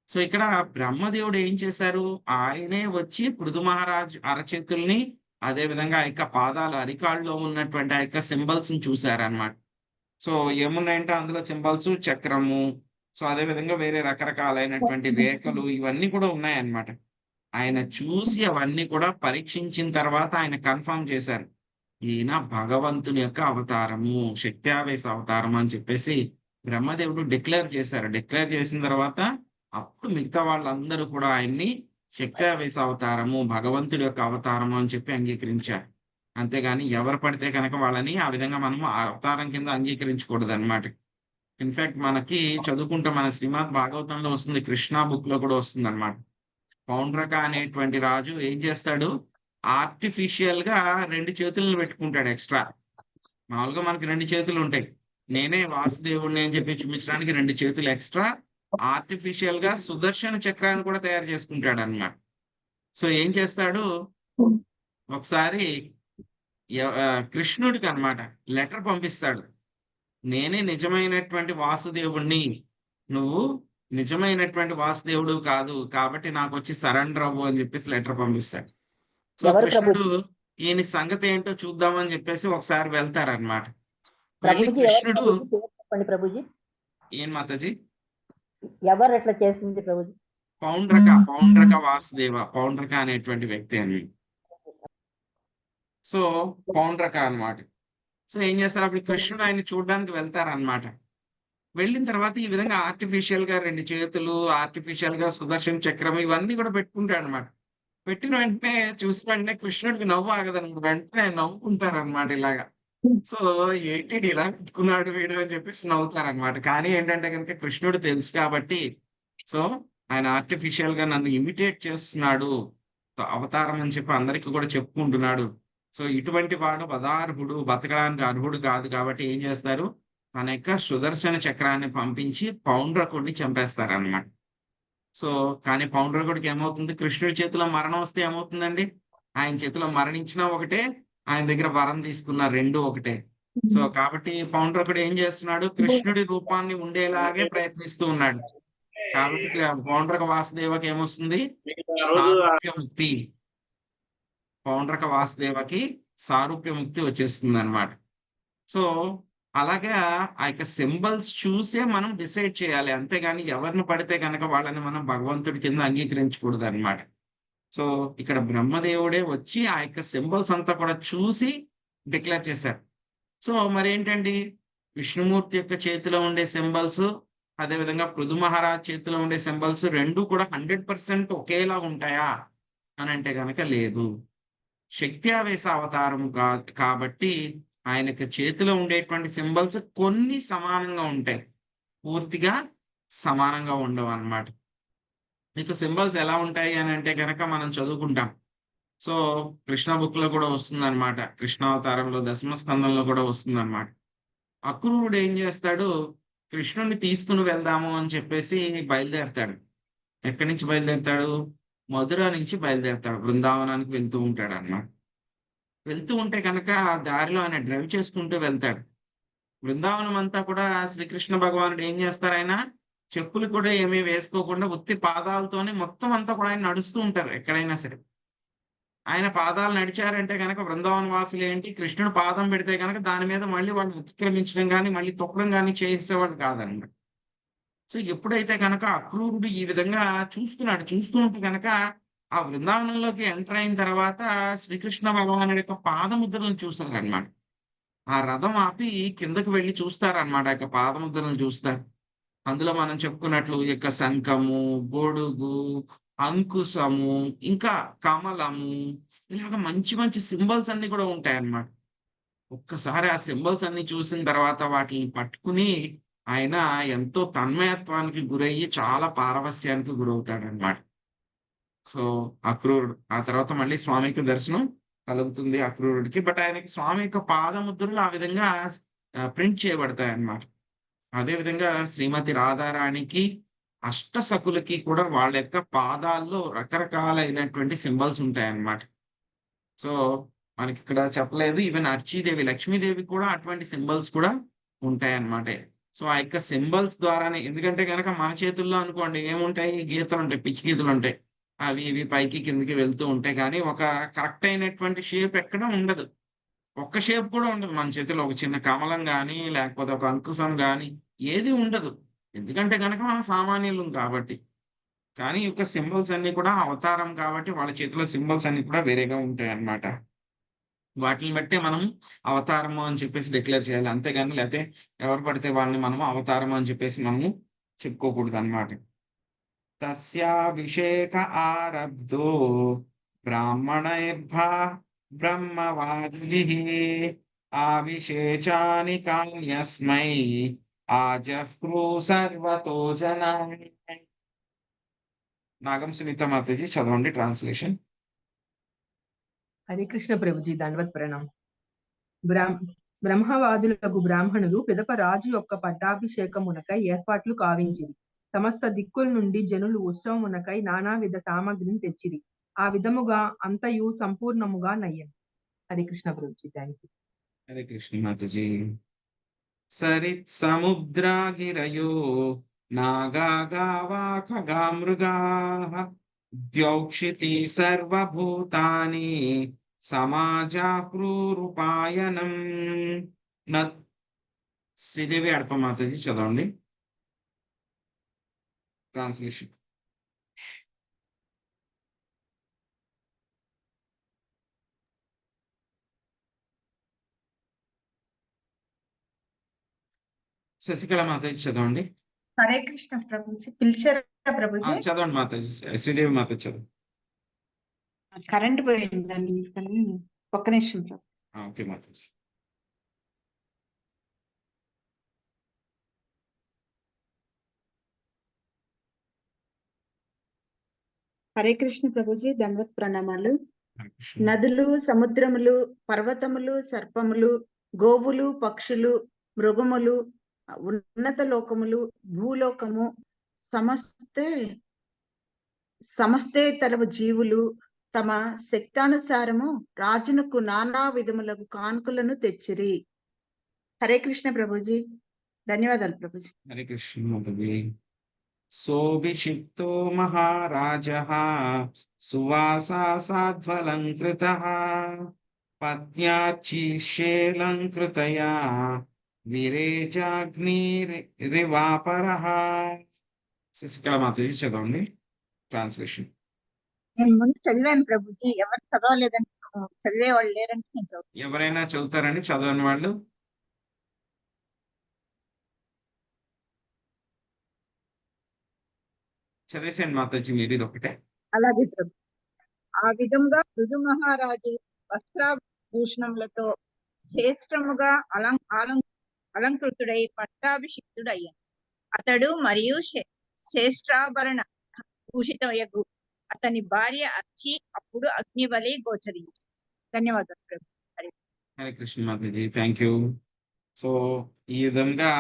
సో ఇక్కడ బ్రహ్మదేవుడు ఏం చేశారు? ఆయనే వచ్చి పృథు మహారాజు అరచేతుల్ని అదే విధంగా ఆ యొక్క పాదాలు అరికాళ్ళలో ఉన్నటువంటి ఆ యొక్క సింబల్స్ ని చూశారన్నమాట. సో ఏమున్నాయంటే అందులో సింబల్స్ చక్రము, సో అదే విధంగా వేరే రకరకాలైనటువంటి రేఖలు ఇవన్నీ కూడా ఉన్నాయన్నమాట. ఆయన చూసి అవన్నీ కూడా పరీక్షించిన తర్వాత ఆయన కన్ఫర్మ్ చేశారు. ఈయన భగవంతుని యొక్క అవతారము, శక్త్యావేశ అవతారం అని చెప్పేసి బ్రహ్మదేవుడు డిక్లేర్ చేశారు. డిక్లేర్ చేసిన తర్వాత అప్పుడు మిగతా వాళ్ళందరూ కూడా ఆయన్ని శక్త్యావేశ అవతారము, భగవంతుడి యొక్క అవతారము అని చెప్పి అంగీకరించారు. అంతేగాని ఎవరు పడితే కనుక వాళ్ళని ఆ విధంగా మనము ఆ అవతారం కింద అంగీకరించకూడదు అనమాట. ఇన్ఫాక్ట్ మనకి చదువుకుంటే మన శ్రీమద్ భాగవతంలో వస్తుంది, కృష్ణ బుక్ లో కూడా వస్తుంది అనమాట. పౌండ్రక అనేటువంటి రాజు ఏం చేస్తాడు? ఆర్టిఫిషియల్ గా 2 చేతులను పెట్టుకుంటాడు ఎక్స్ట్రా. మామూలుగా మనకి 2 చేతులు ఉంటాయి. నేనే వాసుదేవుడిని అని చెప్పి చూపించడానికి 2 చేతులు ఎక్స్ట్రా ఆర్టిఫిషియల్ గా సుదర్శన చక్రాన్ని కూడా తయారు చేసుకుంటాడు అన్నమాట. సో ఏం చేస్తాడు? ఒకసారి కృష్ణుడికి అన్నమాట లెటర్ పంపిస్తాడు. నేనే నిజమైనటువంటి వాసుదేవుణ్ణి, నువ్వు నిజమైనటువంటి వాసుదేవుడు కాదు, కాబట్టి నాకు వచ్చి సరెండర్ అవ్వు అని చెప్పేసి లెటర్ పంపిస్తాడు. సో కృష్ణుడు ఈయన సంగతి ఏంటో చూద్దామని చెప్పేసి ఒకసారి వెళ్తారన్నమాట. వెళ్ళి కృష్ణుడు చెప్పండి ప్రభుజీ, ఏం మాతాజీ? ఎవరు ఎట్లా చేసింది ప్రభుజీ? పౌండ్రక వాసుదేవ, పౌండ్రక అనేటువంటి వ్యక్తి అని. సో పౌండ్రక అన్నమాట. సో ఏం చేస్తారు? అప్పుడు కృష్ణుడు ఆయన చూడడానికి వెళ్తారన్నమాట. వెళ్ళిన తర్వాత ఈ విధంగా ఆర్టిఫిషియల్ గా 2 చేతులు, ఆర్టిఫిషియల్ గా సుదర్శన చక్రం ఇవన్నీ కూడా పెట్టుకుంటాడు అనమాట. పెట్టిన వెంటనే చూసిన వెంటనే కృష్ణుడికి నవ్వు ఆగదనమాట. వెంటనే నవ్వుకుంటారనమాట ఇలాగా. సో ఏంటి ఇలా పెట్టుకున్నాడు వీడు అని చెప్పేసి నవ్వుతారనమాట. కానీ ఏంటంటే కనుక కృష్ణుడు తెలుసు కాబట్టి, సో ఆయన ఆర్టిఫిషియల్ గా నన్ను ఇమిటేట్ చేస్తున్నాడు, అవతారం అని చెప్పి అందరికీ కూడా చెప్పుకుంటున్నాడు. సో ఇటువంటి వాడు పదార్హుడు, బతకడానికి అర్హుడు కాదు. కాబట్టి ఏం చేస్తారు? తన యొక్క సుదర్శన చక్రాన్ని పంపించి పౌండ్రకుడిని చంపేస్తారన్నమాట. సో కానీ పౌండ్రకుడికి ఏమవుతుంది? కృష్ణుడి చేతిలో మరణం వస్తే ఏమవుతుందండి? ఆయన చేతిలో మరణించినా ఒకటే, ఆయన దగ్గర వరం తీసుకున్న 2 ఒకటే. సో కాబట్టి పౌండ్రకుడు ఏం చేస్తున్నాడు? కృష్ణుడి రూపాన్ని ఉండేలాగే ప్రయత్నిస్తూ ఉన్నాడు. కాబట్టి పౌండ్రక వాసుదేవకి ఏమొస్తుంది? సారూప్యముక్తి. పౌండ్రక వాసుదేవకి సారూప్యముక్తి వచ్చేస్తుంది అనమాట. సో అలాగా ఆ యొక్క సింబల్స్ చూసే మనం డిసైడ్ చేయాలి. అంతేగాని ఎవరిని పడితే కనుక వాళ్ళని మనం భగవంతుడి కింద అంగీకరించకూడదు అనమాట. సో ఇక్కడ బ్రహ్మదేవుడే వచ్చి ఆ యొక్క సింబల్స్ అంతా కూడా చూసి డిక్లేర్ చేశారు. సో మరి ఏంటండి, విష్ణుమూర్తి యొక్క చేతిలో ఉండే సింబల్స్, అదేవిధంగా పృథు మహారాజ్ చేతిలో ఉండే సింబల్స్ 2 కూడా 100% ఒకేలా ఉంటాయా అని అంటే కనుక లేదు. శక్త్యావేశ అవతారం కాబట్టి ఆయనకి చేతిలో ఉండేటువంటి సింబల్స్ కొన్ని సమానంగా ఉంటాయి, పూర్తిగా సమానంగా ఉండవు అన్నమాట. మీకు సింబల్స్ ఎలా ఉంటాయి అని అంటే కనుక మనం చదువుకుంటాం. సో కృష్ణ బుక్ లో కూడా వస్తుంది అనమాట, కృష్ణావతారంలో దశమ స్కందంలో కూడా వస్తుంది అనమాట. అక్రూరుడు ఏం చేస్తాడు, కృష్ణుడిని తీసుకుని వెళ్దాము అని చెప్పేసి బయలుదేరతాడు. ఎక్కడి నుంచి బయలుదేరతాడు, మధుర నుంచి బయలుదేరతాడు, బృందావనానికి వెళ్తూ ఉంటాడు అన్నమాట. వెళ్తూ ఉంటే కనుక దారిలో ఆయన డ్రైవ్ చేసుకుంటూ వెళ్తాడు. బృందావనం అంతా కూడా శ్రీకృష్ణ భగవానుడు ఏం చేస్తారు, ఆయన చెప్పులు కూడా ఏమీ వేసుకోకుండా ఉత్తి పాదాలతోనే మొత్తం అంతా కూడా ఆయన నడుస్తూ ఉంటారు ఎక్కడైనా సరే. ఆయన పాదాలు నడిచారంటే కనుక బృందావన వాసులు ఏంటి, కృష్ణుడు పాదం పెడితే కనుక దాని మీద మళ్ళీ వాళ్ళు అతిక్రమించడం కానీ మళ్ళీ తొక్కడం కానీ చేసేవాళ్ళు కాదన్నమాట. సో ఎప్పుడైతే కనుక అక్రూరుడు ఈ విధంగా చూస్తూ ఉంటే కనుక ఆ బృందావనంలోకి ఎంటర్ అయిన తర్వాత శ్రీకృష్ణ భగవానుడి యొక్క పాదముద్రలను చూస్తారనమాట. ఆ రథం ఆపి కిందకు వెళ్ళి చూస్తారనమాట, యొక్క పాదముద్రలను చూస్తారు. అందులో మనం చెప్పుకున్నట్లు ఈ యొక్క శంఖము, గొడుగు, అంకుశము, ఇంకా కమలము, ఇలాగ మంచి మంచి సింబల్స్ అన్ని కూడా ఉంటాయి అన్నమాట. ఒక్కసారి ఆ సింబల్స్ అన్ని చూసిన తర్వాత వాటిని పట్టుకుని ఆయన ఎంతో తన్మయత్వానికి గురయ్యి చాలా పారవస్యానికి గురవుతాడు అన్నమాట. సో అక్రూరుడు ఆ తర్వాత మళ్ళీ స్వామికి దర్శనం కలుగుతుంది అక్రూరుడికి. బట్ ఆయనకి స్వామి యొక్క పాదముద్రలు ఆ విధంగా ప్రింట్ చేయబడతాయి అన్నమాట. అదే విధంగా శ్రీమతి రాధారాణికి అష్టసకులకి కూడా వాళ్ళ యొక్క పాదాల్లో రకరకాలైనటువంటి సింబల్స్ ఉంటాయి అన్నమాట. సో మనకి ఇక్కడ చెప్పలేదు, ఈవెన్ అర్చీదేవి, లక్ష్మీదేవి కూడా అటువంటి సింబల్స్ కూడా ఉంటాయి అన్నమాట. సో ఆ యొక్క సింబల్స్ ద్వారానే, ఎందుకంటే కనుక మన చేతుల్లో అనుకోండి ఏముంటాయి, గీతలు ఉంటాయి, పిచ్చి గీతలు ఉంటాయి, అవి ఇవి పైకి కిందికి వెళ్తూ ఉంటాయి, కానీ ఒక కరెక్ట్ అయినటువంటి షేప్ ఎక్కడ ఉండదు. ఒక్క షేప్ కూడా ఉండదు మన చేతిలో, ఒక చిన్న కమలం కానీ లేకపోతే ఒక అంకుశం కానీ ఏది ఉండదు, ఎందుకంటే కనుక మనం సామాన్యులం కాబట్టి. కానీ ఈ యొక్క సింబల్స్ అన్ని కూడా అవతారం కాబట్టి వాళ్ళ చేతిలో సింబల్స్ అన్ని కూడా వేరేగా ఉంటాయి అన్నమాట. వాటిని బట్టి మనం అవతారము అని చెప్పేసి డిక్లేర్ చేయాలి, అంతేగాని లేకపోతే ఎవరు పడితే వాళ్ళని మనము అవతారము అని చెప్పేసి మనము చెప్పుకోకూడదు అన్నమాట. తస్యాభిషేక ఆరబ్ధో బ్రాహ్మణైర్భా బ్రహ్మవాదిభిః ఆవిషేచాని కాన్యస్మై ఆజహ్రు సర్వతో జనాః. నాగం సునీత మాతాజీ చదవండి ట్రాన్స్లేషన్. హరే కృష్ణ ప్రభుజీ, దండవత్ ప్రణామం. బ్రహ్మవాదులకు బ్రాహ్మణులు పిదప రాజు యొక్క పట్టాభిషేకమునకై ఏర్పాట్లు కావించిరి. సమస్త దిక్కుల నుండి జనులు ఉత్సవమునకై నానావిధ సామగ్రిని తెచ్చిరి. ఆ విధముగా అంతయు సంపూర్ణముగా నయ్యను. హరే కృష్ణ ప్రభుజీ, థ్యాంక్ యూ. హరే కృష్ణ మాతాజీ. సరిత్ సముద్రాగిరయో నాగా గావా ఖగా మృగాః ద్యౌక్షితి సర్వభూతాని సమాజాక్రూరుపాయనం. శ్రీదేవి అడప మాతాజీ చదవండి ట్రాన్స్లేషన్. శశికళ మాతాజీ చదవండి. హరే కృష్ణ ప్రభుజీ, పిలిచారా ప్రభుజీ? చదవండి మాతాజీ, శ్రీదేవి మాతాజీ చదవండి. కరెంట్ పోయిందండి, కానీ ఒక్క నిమిషం ప్రభు. ఓకే మాతాజీ. హరే కృష్ణ ప్రభుజీ, దండవత్ ప్రణామాలు. నదులు, సముద్రములు, పర్వతములు, సర్పములు, గోవులు, పక్షులు, మృగములు, ఉన్నత లోకములు, భూలోకము, సమస్తేతరపు జీవులు తమ శక్తానుసారము రాజునకు నానా విధములకు కానుకలను తెచ్చిరి. హరే కృష్ణ ప్రభుజీ, ధన్యవాదాలు ప్రభుజీ. హరే కృష్ణ మాతాజీ. సోభిషిక్తో మహారాజః సువాసా సాధ్వలంకృతః పత్న్యార్చిశేలంకృతయా విరేజాగ్నిరివాపరః. శశికళ మాతాజీ చదవండి ట్రాన్స్లేషన్. నేను ముందు చదివాను ప్రభుజీ, ఎవరు చదవలేదని, చదివే వాళ్ళు లేరంటే నేను చదువుతాను. ఎవరైనా చదువుతారండి చదవని వాళ్ళు? చదివేసేయండి మాతాజీ మీరు, ఇది ఒకటే. అలాగే ప్రభు. ఆ విధంగా మృదు మహారాజు వస్త్రాభూషణములతో శ్రేష్టముగా అలంకృతుడై పట్టాభిషిక్తుడయ్యాడు. అతడు మరియు శ్రేష్టాభరణ భూషితయగు అతని భార్య అర్చి అప్పుడు అగ్ని వలె గోచరించింది. ధన్యవాదాలు ప్రభు. హరే కృష్ణ మాతాజీ, థ్యాంక్ యూ. సో ఈ విధంగా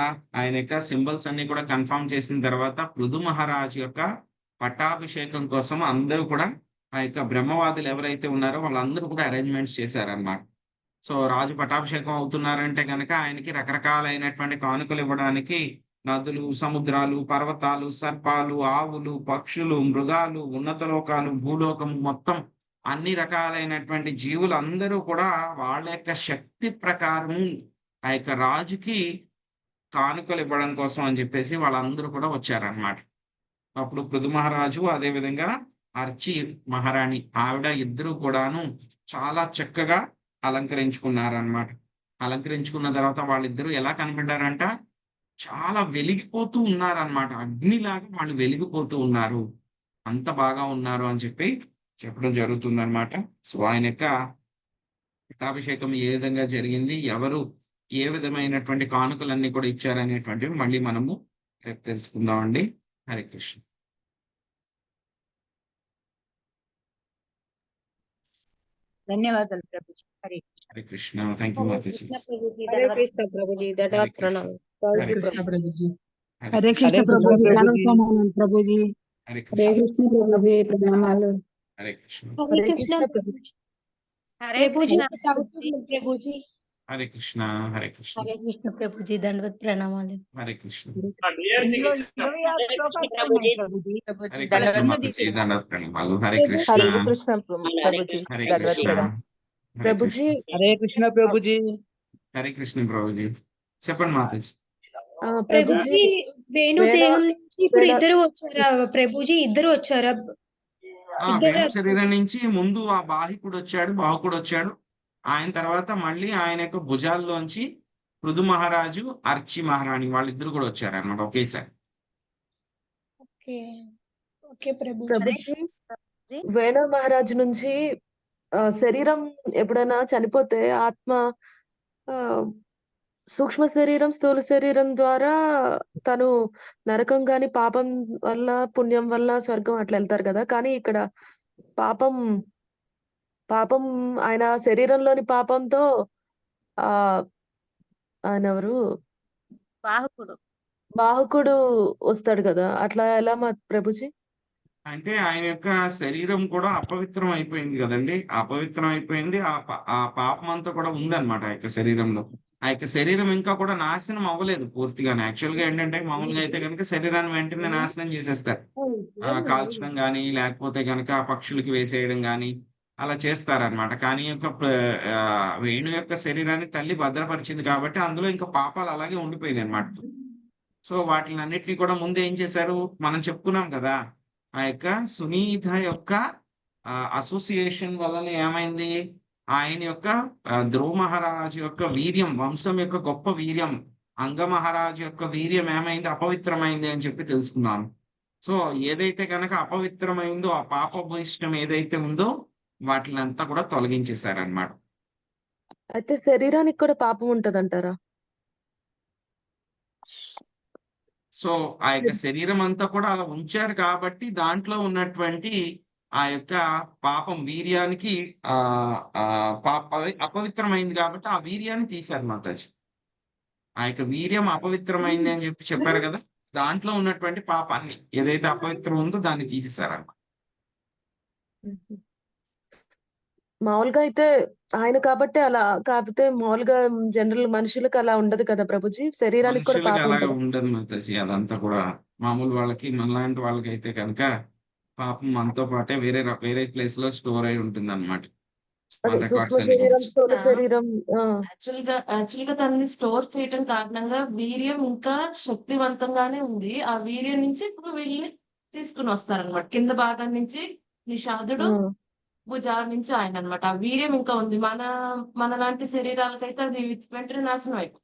ఆయన యొక్క సింబల్స్ అన్ని కూడా కన్ఫర్మ్ చేసిన తర్వాత పృథు మహారాజు యొక్క పట్టాభిషేకం కోసం అందరూ కూడా ఆ యొక్క బ్రహ్మవాదులు ఎవరైతే ఉన్నారో వాళ్ళందరూ కూడా అరేంజ్మెంట్స్ చేశారన్నమాట. సో రాజు పట్టాభిషేకం అవుతున్నారంటే కనుక ఆయనకి రకరకాలైనటువంటి కానుకలు ఇవ్వడానికి నదులు, సముద్రాలు, పర్వతాలు, సర్పాలు, ఆవులు, పక్షులు, మృగాలు, ఉన్నత లోకాలు, భూలోకం మొత్తం అన్ని రకాలైనటువంటి జీవులు అందరూ కూడా వాళ్ళ యొక్క శక్తి ప్రకారం ఆ యొక్క రాజుకి కానుకలు ఇవ్వడం కోసం అని చెప్పేసి వాళ్ళందరూ కూడా వచ్చారన్నమాట. అప్పుడు పృథు మహారాజు అదే విధంగా అర్చి మహారాణి ఆవిడ ఇద్దరు కూడాను చాలా చక్కగా అలంకరించుకున్నారన్నమాట. అలంకరించుకున్న తర్వాత వాళ్ళిద్దరూ ఎలా కనపడ్డారంట, చాలా వెలిగిపోతూ ఉన్నారన్నమాట. అగ్నిలాగా వాళ్ళు వెలిగిపోతూ ఉన్నారు, అంత బాగా ఉన్నారు అని చెప్పి చెప్పడం జరుగుతుందన్నమాట. సో ఆయన యొక్క పట్టాభిషేకం ఏ విధంగా జరిగింది, ఎవరు ఏ విధమైనటువంటి కానుకలన్నీ కూడా ఇచ్చారనేటువంటివి మళ్ళీ మనము రేపు తెలుసుకుందామండి. హరే కృష్ణ. ధన్యవాదాలు ప్రభుజీ. హరే హరే కృష్ణ. థ్యాంక్ యూ మాతాజీ. హరే కృష్ణ ప్రభుజీ, దండవత్ ప్రణామం. హరే కృష్ణ ప్రభుజీ. హరే కృష్ణ ప్రభుజీ. ప్రభుజీ. హరే హరే కృష్ణ. కృష్ణ ప్రభుజీ, ప్రణామాలు. హరే కృష్ణ. హరే కృష్ణ ప్రభుజీ. హరే కృష్ణ ప్రభుజీ. హరే కృష్ణ. హరే కృష్ణ. హరే కృష్ణ ప్రభుజీ, దండవత్ ప్రణామాలు. హరే కృష్ణ. ఇందులో 26 శ్లోకాలు ఉన్నాయి ప్రభుజీ. హరే కృష్ణ మాతాజీ, దండవత్ ప్రణామాలు. హరే కృష్ణ. హరే కృష్ణ ప్రభుజీ, హరే దండవత్ కృష్ణ. ప్రణామం. హరే ప్రభుజీ, కృష్ణ. హరే కృష్ణ ప్రభుజీ. హరే కృష్ణ ప్రభుజీ. చెప్పండి మాతాజీ. ప్రభుజీ వేణు వేణ- దేహం నుంచి ఇప్పుడు వేణ- ఇద్దరు వచ్చారా ప్రభుజీ? ఇద్దరు వచ్చారా? వేణు శరీరం నుంచి ముందు ఆ బాహుకుడు వచ్చాడు. ఆయన తర్వాత మళ్ళీ ఆయన యొక్క భుజాల్లోంచి పృథు మహారాజు, అర్చి మహారాణి వాళ్ళిద్దరు కూడా వచ్చారు అన్నమాట ఒకేసారి. Okay okay Prabhuji. ప్రభుజీ వేణ మహారాజు నుంచి శరీరం ఎప్పుడైనా చనిపోతే ఆత్మ సూక్ష్మ శరీరం, స్థూల శరీరం ద్వారా తను నరకం గాని పాపం వల్ల పుణ్యం వల్ల స్వర్గం అట్లా వెళ్తారు కదా. కానీ ఇక్కడ పాపం ఆయన శరీరంలోని పాపంతో ఆ ఆయన ఎవరు బాహుకుడు వస్తాడు కదా, అట్లా ఎలా మా ప్రభుజీ? అంటే ఆయన యొక్క శరీరం కూడా అపవిత్రం అయిపోయింది కదండి. అపవిత్రం అయిపోయింది. ఆ పాపం అంతా కూడా ఉందన్నమాట ఆ యొక్క శరీరంలో. ఆ యొక్క శరీరం ఇంకా కూడా నాశనం అవ్వలేదు పూర్తిగా. యాక్చువల్ గా ఏంటంటే మామూలుగా అయితే కనుక శరీరాన్ని వెంటనే నాశనం చేసేస్తారు, కాల్చడం గాని లేకపోతే కనుక పక్షులకి వేసేయడం గాని అలా చేస్తారనమాట. కానీ వేణు యొక్క శరీరాన్ని తల్లి భద్రపరిచింది కాబట్టి అందులో ఇంకా పాపాలు అలాగే ఉండిపోయినాయి అనమాట. సో వాటిని అన్నిటినీ కూడా ముందు ఏం చేశారు, మనం చెప్పుకున్నాం కదా, ఆ యొక్క సునీత యొక్క అసోసియేషన్ వలన ఏమైంది, ఆయన యొక్క ధ్రువ మహారాజు యొక్క వీర్యం, వంశం యొక్క గొప్ప వీర్యం, అంగ మహారాజు యొక్క వీర్యం ఏమైంది, అపవిత్రమైంది అని చెప్పి తెలుసుకున్నాను. సో ఏదైతే కనుక అపవిత్రమైందో, ఆ పాపభూయిష్టం ఏదైతే ఉందో వాటిని అంతా కూడా తొలగించేశారనమాట. అయితే శరీరానికి కూడా పాపం ఉంటదంటారా? సో ఆ యొక్క శరీరం అంతా కూడా అలా ఉంచారు కాబట్టి దాంట్లో ఉన్నటువంటి ఆ యొక్క పాపం వీర్యానికి అపవిత్రమైంది కాబట్టి ఆ వీర్యాన్ని తీశారు మాతాజీ. ఆ యొక్క వీర్యం అపవిత్రమైంది అని చెప్పారు కదా, దాంట్లో ఉన్నటువంటి పాపాన్ని ఏదైతే అపవిత్రం ఉందో దాన్ని తీసేశారన్నమాట. మామూలుగా అయితే ఆయన కాబట్టి అలా, కాకపోతే మామూలుగా జనరల్ మనుషులకు అలా ఉండదు కదా ప్రభుజీ, శరీరానికి కూడా మనుషులకి పాపం అలాగే ఉంటదా? ఉండదు మాతాజీ. అదంతా కూడా మామూలు వాళ్ళకి, మనలాంటి వాళ్ళకి అయితే కనుక పాపం మనతో పాటే వేరే ప్లేస్ లో స్టోర్ అయి ఉంటుంది అనమాట. అదే సూక్ష్మ శరీరం, స్థూల శరీరం. యాక్చువల్ గా దాన్ని స్టోర్ చేయటం కారణంగా వీర్యం ఇంకా శక్తివంతంగానే ఉంది. ఆ వీర్యం నుంచి ఇప్పుడు వెళ్ళి తీసుకుని వస్తారనమాట. కింద భాగం నుంచి నిషాదుడు, భుజాల నుంచి ఆయన అనమాట. ఆ వీర్యం ఇంకా ఉంది. మన లాంటి శరీరాలకైతే అది వెంటనే నాశనం అయిపోతుంది.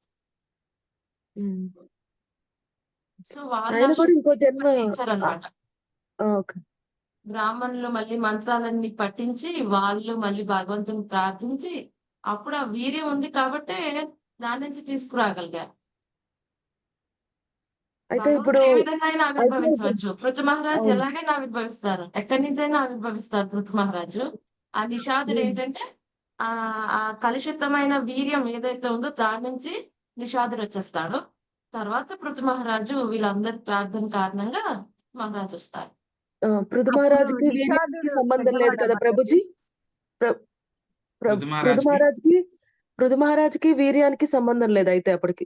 సో ఆయన కూడా ఇంకో జన్మ. ఇచ్చారనమాట. ఓకే. బ్రాహ్మణులు మళ్ళీ మంత్రాలన్నీ పట్టించి వాళ్ళు మళ్ళీ భగవంతుని ప్రార్థించి అప్పుడు ఆ వీర్యం ఉంది కాబట్టి దాని నుంచి తీసుకురాగలిగారు. అయితే భగవంతుడు ఇప్పుడు ఏ విధంగా అయినా అయితే ఇప్పుడు ఆవిర్భవించవచ్చు. పృథు మహారాజు అవును ఎలాగైనా ఆవిర్భవిస్తారు. ఎక్కడి నుంచైనా ఆవిర్భవిస్తారు పృథు మహారాజు. ఆ నిషాదుడు ఉమ్, ఏంటంటే ఆ కలుషితమైన వీర్యం ఏదైతే ఉందో దాని నుంచి నిషాదుడు వచ్చేస్తాడు. తర్వాత పృథు మహారాజు వీళ్ళందరి ప్రార్థన కారణంగా మహారాజు వస్తారు. పృథు అప్పుడు మహారాజుకి వీర్యానికి నిషాదుడు సంబంధం లేదు కదా పెద్దవాడన్నమాట. ప్రభుజీ. ప్ర- ప్ర- పృథు పృథు మహారాజ్కి మహారాజుకి వీర్యానికి సంబంధం లేదు అయితే అప్పటికి.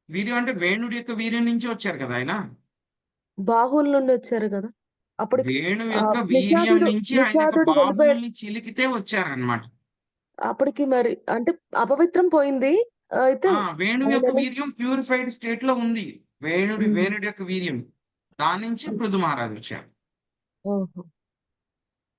వీర్యం అంటే వేణుడి యొక్క వీర్యం నుంచి వచ్చారు కదా ఆయన. బాహువుల నుండి వచ్చారు కదా అప్పటికి. వేణు ఆ యొక్క వీర్యం నిషాదుడు నుంచి ఆయన యొక్క నిషాదుడు వెళ్ళిపోయాడు బాహువుల్ని చిలికితే వచ్చారనమాట. అప్పటికి. మరి అంటే అపవిత్రం పోయింది అయితే వేణు ఆయన యొక్క నుంచి. వీర్యం ప్యూరిఫైడ్ స్టేట్ లో ఉంది. ఉమ్, వేణుడి యొక్క వీర్యం దాని నుంచి పృథు మహారాజు వచ్చారు. ఓహో,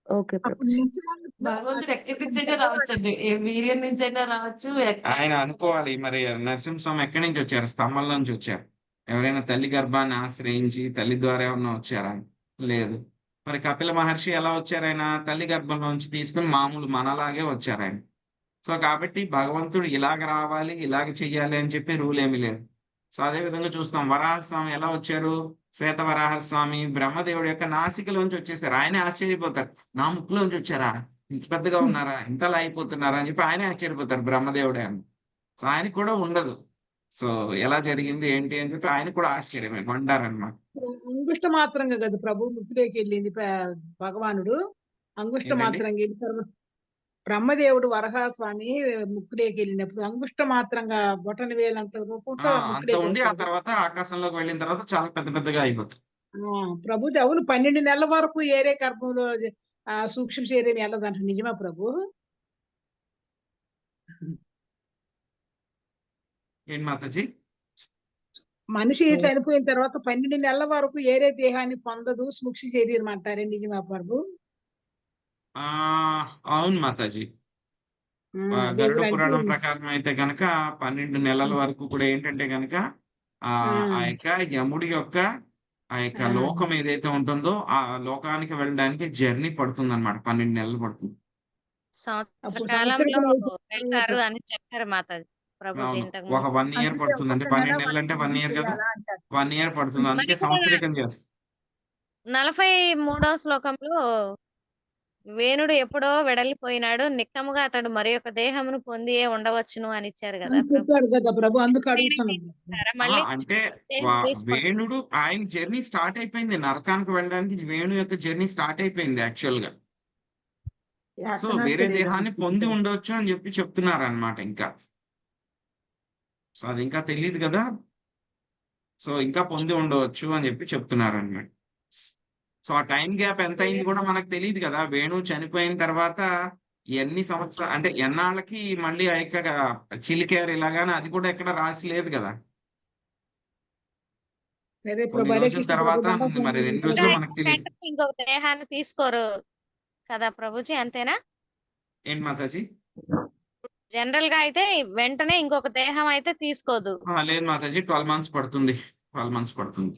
ఓకే అప్పుడు ప్రభుజీ. నిషాదుడు భగవంతుడు ఎక్కడి నుంచైనా రావచ్చండి. ఏ వీర్యం నుంచైనా రావచ్చు. ఆయన అనుకోవాలి మరి నరసింహస్వామి ఎక్కడి నుంచి వచ్చారు? స్తంభంలో నుంచి వచ్చారు. ఎవరైనా తల్లి గర్భాన్ని ఆశ్రయించి తల్లి ద్వారా ఏమన్నా వచ్చారా? లేదు. మరి కపిల మహర్షి ఎలా వచ్చారు? ఆయన తల్లి గర్భంలోంచి తీసుకుని మామూలు మనలాగే వచ్చారు ఆయన. సో కాబట్టి భగవంతుడు ఇలాగ రావాలి, ఇలాగ చెయ్యాలి అని చెప్పి రూల్ ఏమీ లేదు. సో అదే విధంగా చూస్తాం, వరాహస్వామి ఎలా వచ్చారు? శ్వేత వరాహస్వామి బ్రహ్మదేవుడి యొక్క నాసికలోంచి వచ్చేసారు. ఆయనే ఆశ్చర్యపోతారు, నా ముక్కులోంచి వచ్చారా, ఇంత పెద్దగా ఉన్నారా, ఇంతలా అయిపోతున్నారా అని చెప్పి ఆయనే ఆశ్చర్యపోతారు బ్రహ్మదేవుడే అని. సో ఆయనకు కూడా ఉండదు. సో ఎలా జరిగింది ఏంటి అని చెప్పి ఆయన కూడా ఆశ్చర్యమే కొండారనమాట. అంగుష్ట మాత్రంగా కదా ప్రభు ముక్కులోకి వెళ్ళింది భగవానుడు. అంగుష్ట ఏంటండి? మాత్రంగా వెళ్ళి బ్రహ్మదేవుడు వరహాస్వామి ముక్కులోకి వెళ్ళినప్పుడు అంగుష్ట మాత్రంగా బొటన వేలంత రూపంతో అంత ముక్కులోకి ఉండి ఆ వస్తాడు. తర్వాత ఆకాశంలోకి వెళ్ళిన తర్వాత చాలా పెద్ద పెద్దగా అయిపోతాయి. ప్రభు అవును 12 నెలల వరకు ఏరే గర్భంలో సూక్ష్మ శరీరం వెళ్ళదంట. నిజమా ప్రభు? ఏంటి మాతాజీ? మనిషి చనిపోయిన తర్వాత 12 నెలల వరకు ఏరే దేహాన్ని పొందదు సూక్ష్మ శరీరం అంటారే, నిజమా ప్రభు? అవును మాతాజీ. అదే గరుడ కూడా అంటే పురాణం ప్రకారం అయితే కనుక 12 నెలల వరకు కూడా ఏంటంటే కనుక ఆ యొక్క యముడి యొక్క ఆ యొక్క లోకం ఏదైతే ఉంటుందో ఆ లోకానికి వెళ్ళడానికి జర్నీ పడుతుంది అనమాట. 12 నెలలు పడుతుంది. సంవత్సర అప్పుడు కాలంలో సంవత్సరం వెళ్తారు అని చెప్పారు మాతాజీ ప్రభుజీ అవును, ఇంతకు ఒక ముందు. 1 ఇయర్ అంటే పడుతుంది. అంటే ఒక్కొక్క 12 నెల నెలలు అంటే 1 ఇయర్ కదా, చేయాలా అంటారు. 1 ఇయర్ పడుతుంది. మరి అందుకే ఇక్కడ సంవత్సరికం చేస్తారు. 43వ శ్లోకంలో వేణుడు ఎప్పుడో వెడలిపోయినాడు, నిక్కముగా అతడు మరి ఒక దేహమును పొందియే ఉండవచ్చును అని ఇచ్చారు కదా ప్రభు. చెప్పాడు కదా ప్రభు, అందుకు ట్రైనింగ్ అడుగుతున్నాను. ఇస్తారా మళ్ళీ అంటే దేహం తీసుకుంటారు? వేణుడు ఆయన జర్నీ స్టార్ట్ అయిపోయింది. నరకానికి వెళ్ళడానికి వేణు యొక్క జర్నీ స్టార్ట్ అయిపోయింది యాక్చువల్ గా. సో యాతనా వేరే శరీరం దేహాన్ని పొంది ఉండొచ్చు అని చెప్పి చెప్తున్నారు అనమాట. ఇంకా సో అది ఇంకా తెలియదు కదా. సో ఇంకా పొంది ఉండవచ్చు అని చెప్పి చెప్తున్నారు అనమాట. సో ఆ టైం గ్యాప్ ఎంత అయింది కూడా మనకు తెలియదు కదా. వేణు చనిపోయిన తర్వాత ఎన్ని సంవత్సరాలు అంటే ఎన్నాళ్ళకి మళ్ళీ ఆ యొక్క చిలికారు ఇలాగానే అది కూడా ఎక్కడ రాసి లేదు కదా. సరే కొన్ని ప్రభు, హరే రోజుల కృష్ణ తర్వాత ప్రభు. ఉంది, మరి ఎన్ని ఇంకా రోజులు మనకు తెలియదు. వెంటనే ఇంకొక దేహాన్ని తీసుకోరు కదా ప్రభుజీ, అంతేనా? ఏంటి మాతాజీ? జనరల్ గా అయితే వెంటనే ఇంకొక దేహం అయితే తీసుకోదు. లేదు మాతాజీ, 12 మంత్స్ పడుతుంది. 12 మంత్స్ పడుతుంది.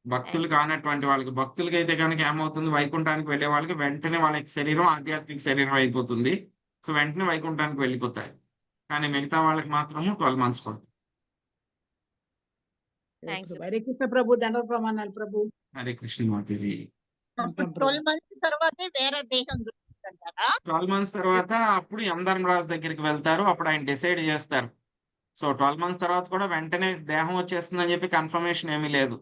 భక్తులు కానటువంటి వాళ్ళకి, భక్తులకి అయితే కనుక ఏమవుతుంది, వైకుంఠానికి వెళ్ళే వాళ్ళకి వెంటనే వాళ్ళ శరీరం ఆధ్యాత్మిక శరీరం అయిపోతుంది. సో వెంటనే వైకుంఠానికి వెళ్ళిపోతాయి. కానీ మిగతా వాళ్ళకి మాత్రము 12 మంత్స్ పడుతుంది. Thank you. హరే కృష్ణ ప్రభు, దండ ప్రమాణాలు ప్రభు. హరే కృష్ణ మాతాజీ. అప్పుడు 12 మంత్స్ తర్వాతే వేరే దేహం దొరుకుతుంటారా? 12 మంత్స్ తర్వాత అప్పుడు యమధర్మరాజు దగ్గరికి వెళ్తారు. అప్పుడు ఆయన డిసైడ్ చేస్తారు. సో 12 మంత్స్ తర్వాత కూడా వెంటనే దేహం వచ్చేస్తుందని చెప్పి కన్ఫర్మేషన్ ఏమీ లేదు.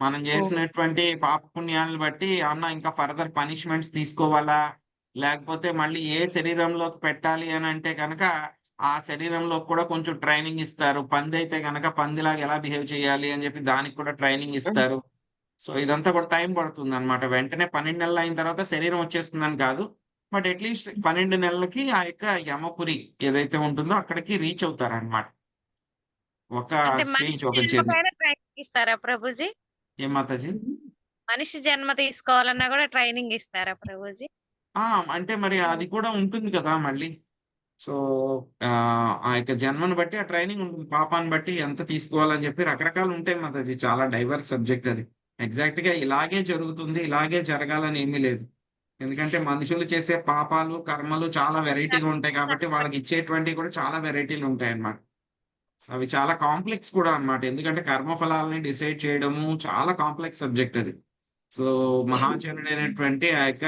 మనం చేసినటువంటి పాప పుణ్యాలను బట్టి అన్న ఇంకా ఫర్దర్ పనిష్మెంట్స్ తీసుకోవాలా, లేకపోతే మళ్ళీ ఏ శరీరంలోకి పెట్టాలి అని అంటే కనుక ఆ శరీరంలో కూడా కొంచెం ట్రైనింగ్ ఇస్తారు. పంది అయితే కనుక పందిలాగా ఎలా బిహేవ్ చేయాలి అని చెప్పి దానికి కూడా ట్రైనింగ్ ఇస్తారు. సో ఇదంతా కూడా టైం పడుతుంది అనమాట. వెంటనే 12 నెలలు అయిన తర్వాత శరీరం వచ్చేస్తుందని కాదు, బట్ అట్లీస్ట్ 12 నెలలకి ఆ యొక్క యమపురి ఏదైతే ఉంటుందో అక్కడికి రీచ్ అవుతారు అనమాట. ఒక అంటే స్టేజ్, మనిషి ఒక జర్నీ. జన్మకైనా ట్రైనింగ్ ఇస్తారా ప్రభుజీ? ఏం మాతాజీ? మనిషి జన్మ తీసుకోవాలన్నా కూడా ట్రైనింగ్ ఇస్తారా ప్రభుజీ? అంటే మరి అది కూడా ఉంటుంది కదా మళ్ళీ. సో ఆ యొక్క జన్మను బట్టి ఆ ట్రైనింగ్ ఉంటుంది. పాపాన్ని బట్టి ఎంత తీసుకోవాలని చెప్పి రకరకాలు ఉంటాయి మాతాజీ. చాలా డైవర్స్ సబ్జెక్ట్ అది. ఎగ్జాక్ట్ గా ఇలాగే జరుగుతుంది, ఇలాగే జరగాలని ఏమీ లేదు. ఎందుకంటే మనుషులు చేసే పాపాలు కర్మలు చాలా వెరైటీగా ఉంటాయి కాబట్టి వాళ్ళకి ఇచ్చేటువంటివి కూడా చాలా వెరైటీలు ఉంటాయి అన్నమాట. అవి చాలా కాంప్లెక్స్ కూడా అన్నమాట. ఎందుకంటే కర్మఫలాలని డిసైడ్ చేయడము చాలా కాంప్లెక్స్ సబ్జెక్ట్ అది. సో మహాజనుడైనటువంటి ఆ యొక్క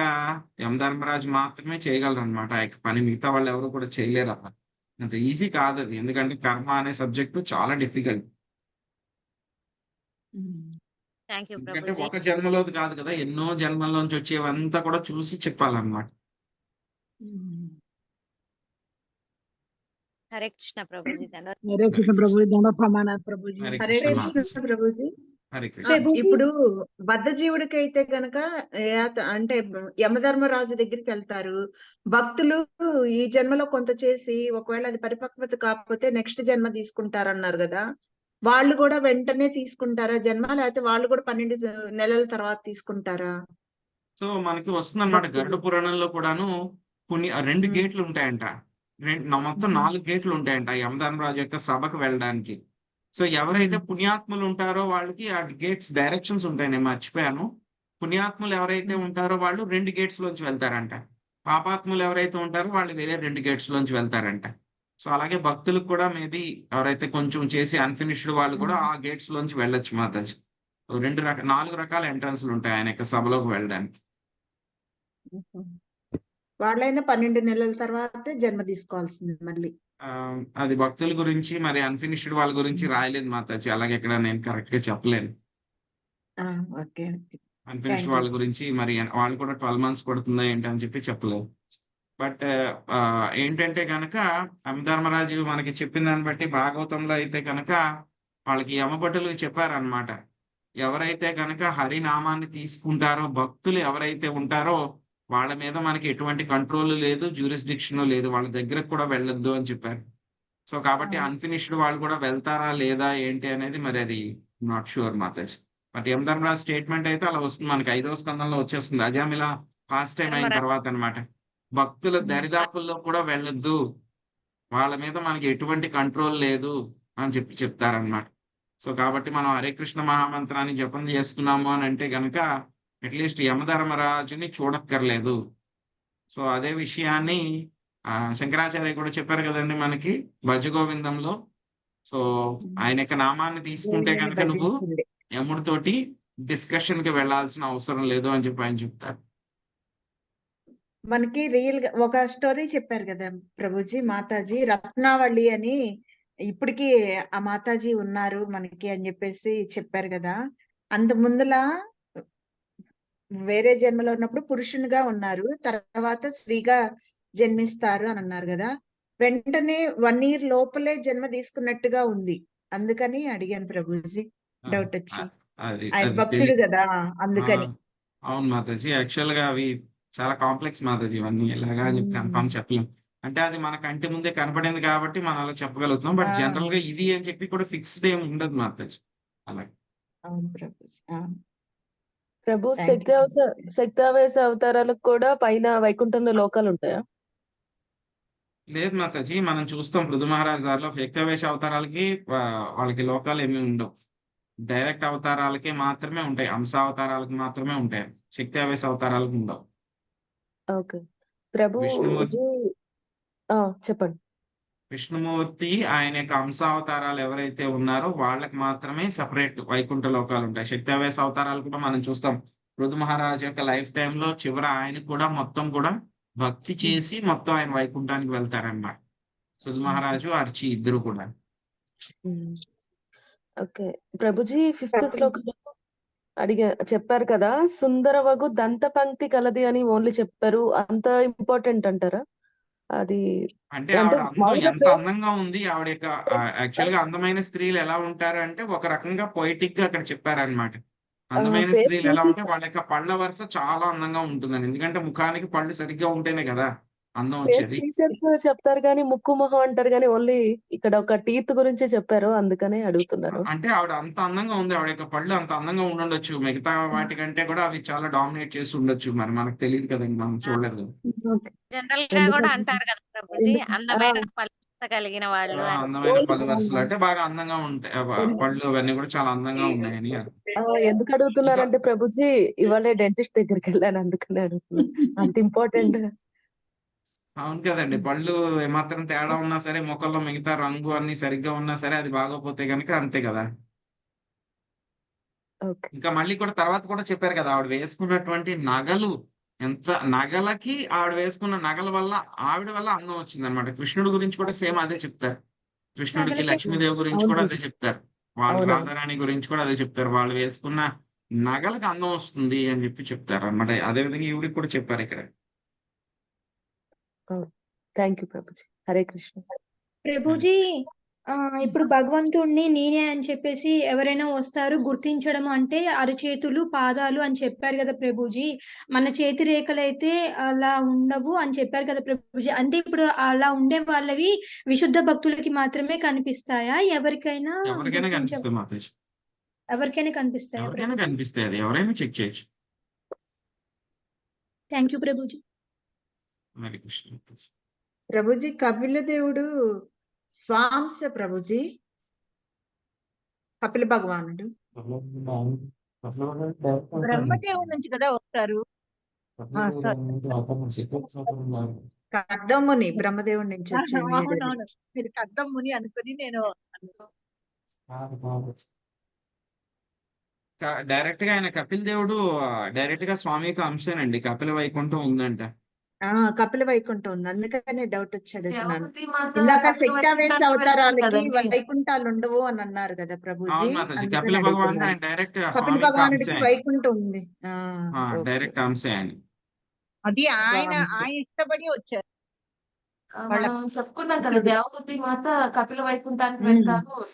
యమధర్మరాజు మాత్రమే చేయగలరు అనమాట ఆ యొక్క పని. మిగతా వాళ్ళు ఎవరు కూడా చేయలేరు అన్నమాట. అంత ఈజీ కాదు అది. ఎందుకంటే కర్మ అనే సబ్జెక్టు చాలా డిఫికల్ట్. థ్యాంక్ యూ ఎందుకంటే ప్రభుజీ. ఒక జన్మలోది కాదు కదా, ఎన్నో జన్మల్లోంచి వచ్చేవంతా కూడా చూసి చెప్పాలన్నమాట. హరే కృష్ణ ప్రభుజీ. ధన్యవాదాలు. హరే కృష్ణ ప్రభు, దండ ప్రమాణాలు ప్రభుజీ. హరే హరే కృష్ణ కృష్ణ మాతాజీ. ప్రభుజీ. హరే కృష్ణ. ప్రభుజీ ఇప్పుడు బద్ధజీవుడికి అయితే గనక అంటే యమధర్మరాజు దగ్గరికి వెళ్తారు భక్తులు. ఈ జన్మలో కొంత చేసి ఒకవేళ అది పరిపక్వత కాకపోతే నెక్స్ట్ జన్మ తీసుకుంటారన్నారు కదా, వాళ్ళు కూడా వెంటనే తీసుకుంటారా జన్మ, లేకపోతే వాళ్ళు కూడా 12 నెలల తర్వాత తీసుకుంటారా సో మనకి వస్తుంది అనమాట భక్తులు? గరుడ పురాణంలో కూడాను రెండు ఉమ్, గేట్లు ఉంటాయంట. మొత్తం ఉమ్, 4 గేట్లు ఉంటాయంట యమధర్మరాజు యొక్క సభకు వెళ్ళడానికి. సో ఎవరైతే ఉమ్, పుణ్యాత్ములు ఉంటారో వాళ్ళకి ఆ గేట్స్ డైరెక్షన్స్ ఉంటాయి, నేను మర్చిపోయాను. పుణ్యాత్ములు ఎవరైతే ఉమ్, ఉంటారో వాళ్ళు 2 గేట్స్ లోంచి వెళ్తారంట. పాపాత్ములు ఎవరైతే ఉంటారో వాళ్ళు వేరే 2 గేట్స్ లోంచి వెళ్తారంట. సో అలాగే భక్తులకు కూడా మేబీ ఎవరైతే కొంచెం చేసి అన్ఫినిష్డ్ వాళ్ళు కూడా ఉమ్, ఆ గేట్స్ లోంచి వెళ్ళొచ్చు మాతాజీ. 4 రకాల ఎంట్రన్స్లు ఉంటాయి ఆయన యొక్క సభలోకి వెళ్ళడానికి. ఉమ్. వాళ్ళైనా 12 నెలల తర్వాతే జన్మ తీసుకోవాల్సింది మళ్ళీ. అది భక్తుల గురించి, మరి అన్ఫినిష్డ్ వాళ్ళ గురించి ఉమ్. రాయలేదు మాతాజీ. అలాగే ఇక్కడ నేను కరెక్ట్ గా చెప్పలేను. ఆ, okay okay. Unfinished thank you. వాళ్ళ గురించి మరి వాళ్ళు కూడా 12 మంత్స్ పడుతుందా ఏంటి అని చెప్పి చెప్పలేదు. బట్ ఏంటంటే కనుక యమధర్మరాజు మనకి చెప్పిన దాన్ని బట్టి భాగవతంలో అయితే కనుక వాళ్ళకి యమభటులు చెప్పారనమాట. ఎవరైతే కనుక హరినామాన్ని తీసుకుంటారో, భక్తులు ఎవరైతే ఉంటారో వాళ్ళ మీద మనకి ఎటువంటి కంట్రోల్ లేదు, జ్యూరిస్డిక్షన్ లేదు, వాళ్ళ దగ్గరకు కూడా వెళ్ళొద్దు అని చెప్పారు. సో కాబట్టి అవును. అన్ఫినిష్డ్ వాళ్ళు కూడా వెళ్తారా లేదా ఏంటి అనేది మరి అది not sure Mataji. But Yamadharmaraju statement అయితే అలా వస్తుంది మనకి 5వ స్కందంలో వచ్చేస్తుంది. అజామిలా ఫాస్ట్ టైం అయిన తర్వాత అన్నమాట. భక్తుల ఉమ్, దరిదాపుల్లో కూడా వెళ్ళొద్దు, వాళ్ళ మీద మనకి ఎటువంటి కంట్రోల్ లేదు అని చెప్పి చెప్తారనమాట. సో కాబట్టి మనం హరే కృష్ణ మహామంత్రాన్ని జపం చేస్తున్నాము అని అంటే గనక అట్లీస్ట్ యమధర్మరాజుని చూడక్కర్లేదు. సో అదే విషయాన్ని శంకరాచార్య కూడా చెప్పారు కదండి మనకి భజగోవిందంలో. సో ఉమ్. ఆయన యొక్క నామాన్ని తీసుకుంటే గోవిందుని కనుక నువ్వు భజించండి. యముడితోటి డిస్కషన్ కి వెళ్ళాల్సిన అవసరం లేదు అని చెప్పి ఆయన చెప్తారు. మనకి రియల్ గా ఒక స్టోరీ చెప్పారు కదా ప్రభుజీ, మాతాజీ రత్నావళి అని. ఇప్పటికి ఆ మాతాజీ ఉన్నారు మనకి అని చెప్పేసి చెప్పారు కదా. అంత ముందులా వేరే జన్మలో ఉన్నప్పుడు పురుషునిగా ఉన్నారు, తర్వాత స్త్రీగా జన్మిస్తారు అని అన్నారు కదా. వెంటనే 1 year లోపలే జన్మ తీసుకున్నట్టుగా ఉంది. అందుకని అడిగాను ప్రభుజీ, ఆ, డౌట్ వచ్చి. ఆ, అది ఆయన అది భక్తుడు కదా ఆ, అందుకని. అవును మాతాజీ. యాక్చువల్ గా అవి చాలా కాంప్లెక్స్ మాతాజీ. ఇవన్నీ ఎలాగా అని ఉమ్, కన్ఫర్మ్ చెప్పలేం. అంటే అది మన కంటి ముందే కనపడింది కాబట్టి మనం అలా చెప్పగలుగుతున్నాం. ఆ, బట్ జనరల్ గా ఇది అని చెప్పి కూడా ఫిక్స్డ్ ఏమి ఉండదు మాతాజీ. అలా అవును ప్రభుజీ. ప్రభు థ్యాంక్ యూ. శక్తావేశ అవతారాలకు కూడా పైన వైకుంఠంలో లోకాలు ఉంటాయా? లేదు మాతాజీ, మనం చూస్తాం పృథు మహారాజ్ దారిలో వ్యక్తవేష అవతారాలకి వాళ్ళకి లోకాలు ఏమి ఉండవు. డైరెక్ట్ అవతారాలకే మాత్రమే ఉంటాయి, అంశావతారాలకు మాత్రమే ఉంటాయి, శక్తి ఆవేశ అవతారాలకు ఉండవు. ఓకే ప్రభుజీ. చెప్పండి. విష్ణుమూర్తి ఆయన యొక్క అంశావతారాలు ఎవరైతే ఉన్నారో వాళ్ళకి మాత్రమే సపరేట్ వైకుంఠ లోకాలు ఉంటాయి. శక్తి ఆవేశ అవతారాలు కూడా మనం చూస్తాం. పృథు మహారాజ్ యొక్క లైఫ్ టైంలో చివర ఆయన కూడా మొత్తం కూడా భక్తి చేసి మొత్తం ఆయన వైకుంఠానికి వెళ్తారన్నమాట. పృథు మహారాజు అర్చి ఇద్దరు కూడా. ఓకే ప్రభుజీ, 5th శ్లోకంలో చెప్పారు కదా, సుందరవగు దంత పంక్తి కలది అని ఓన్లీ చెప్పారు. అంత ఇంపార్టెంట్ అంటారా? అది అంటే ఆవిడ అందం ఎంత అందంగా ఉంది. ఆవిడ యొక్క యాక్చువల్ గా అందమైన స్త్రీలు ఎలా ఉంటారు అంటే ఒక రకంగా పొయిటిక్ గా అక్కడ చెప్పారనమాట. అందమైన స్త్రీలు ఎలా ఉంటే వాళ్ళ యొక్క పళ్ళ వరుస చాలా అందంగా ఉంటుందని. ఎందుకంటే ముఖానికి పళ్ళు సరిగ్గా ఉంటేనే కదా అందం వచ్చేది. ఫీచర్స్ చెప్తారు కానీ ముక్కు మొహం అంటారు కానీ ఓన్లీ ఇక్కడ ఒక టీత్ గురించి చెప్పారు, అందుకనే అడుగుతున్నాను. అంటే ఆవిడ అంత అందంగా ఉంది, ఆవిడ యొక్క పళ్ళు అంత అందంగా ఉండొచ్చు. మిగతా వాటికంటే కూడా అవి చాలా డామినేట్ చేసి ఉండొచ్చు. మరి మనకు తెలియదు కదండి, మనం చూడలేదు. జనరల్ గా కూడా అంటారు కదా ప్రభుజీ, అందమైన పల్స కలిగిన వాళ్ళు అని. అందమైన పళ్ళు వరుసలు అంటే బాగా అందంగా ఉంటాయి, పళ్ళు అవన్నీ కూడా చాలా అందంగా ఉన్నాయని. ఎందుకు అడుగుతున్నారంటే ప్రభుజీ, ఇవాళ డెంటిస్ట్ దగ్గరికి వెళ్ళాను, అందుకనే అడుగుతున్నాను. అంత ఇంపార్టెంట్. అవును కదండి. పళ్ళు ఏమాత్రం తేడా ఉన్నా సరే, మొఖంలో మిగతా రంగు అన్ని సరిగ్గా ఉన్నా సరే, అది బాగోపోతే గనుక అంతే కదా! ఓకే. ఇంకా మళ్ళీ కూడా తర్వాత కూడా చెప్పారు కదా! ఆవిడ వేసుకున్నటువంటి నగలు నగలకి ఆవిడ వేసుకున్న నగల వల్ల ఆవిడ వల్ల అందం వచ్చిందనమాట. కృష్ణుడి గురించి కూడా సేమ్ అదే చెప్తారు. కృష్ణుడికి, నగలకే లక్ష్మీదేవి గురించి అవును కూడా అదే ప్రభుజీ. చెప్తారు. వాళ్ళు అవునవును. రాధారాణి గురించి కూడా అదే చెప్తారు. వాళ్ళు వేసుకున్న నగలకి అందం వస్తుంది అని చెప్పి చెప్తారనమాట. అదే విధంగా ఈవిడకి కూడా చెప్పారు ఇక్కడ. Thank you Prabhuji. హరే కృష్ణ. ప్రభుజీ ఇప్పుడు భగవంతుడిని నేనే అని చెప్పేసి ఎవరైనా వస్తారు గుర్తించడం అంటే అరచేతులు పాదాలు అని చెప్పారు కదా ప్రభుజీ. మన చేతి రేఖలైతే అలా ఉండవు అని చెప్పారు కదా ప్రభుజీ. అంటే ఇప్పుడు అలా ఉండే వాళ్ళవి విశుద్ధ భక్తులకి మాత్రమే కనిపిస్తాయా? ఎవరికైనా ఎవరికైనా గుర్తించ కనిపిస్తుంది మాతాజీ. ఎవరికైనా కనిపిస్తాయా ఎవరికైనా ప్రభుజీ? కనిపిస్తాయి. అది ఎవరైనా చెక్ చేయొచ్చు. Thank you Prabhuji. హరే కృష్ణ మాతాజీ. ప్రభుజీ కపిల దేవుడు స్వాంశ ప్రభుజీ, కపిల భగవానుడు బ్రహ్మదేవుడి నుంచి కదా వస్తారు. కర్దముని బ్రహ్మదేవుడి నుంచి వచ్చింది. అవునవును, మీరు కర్దమ్ముని అనుకుని నేను డైరెక్ట్ గా ఆయన కపిల్ దేవుడు డైరెక్ట్ గా స్వామి యొక్క అంశేనండి. కపిల వైకుంఠం ఉందంట. కపిల వైకుంఠం ఉంది, అందుకనే డౌట్ వచ్చి అడుగుతున్నాను. దేవహూతి మాత ఇందాక కపిల శక్తావేశ వైకుంఠానికి వెళ్తారు అవతారాలకి కదండి. వైకుంఠాలు ఉండవు అని అన్నారు కదా ప్రభుజీ, అవును మాతాజీ. అందుకని కపిల భగవానుడు అడుగుతున్నాను. ఆయన డైరెక్ట్ కపిల స్వామి యొక్క అంశే భగవానుడికి ఆయన. వైకుంఠం ఉంది. ఓకే. డైరెక్ట్ అంశే ఆయన. అది ఆయన స్వాంశ. ఆయన ఇష్టపడి వచ్చారు. వాళ్ళ మనం చెప్పుకున్నాం కదా దేవహూతి మాత కపిల వైకుంఠానికి ఉమ్. వెళ్తారు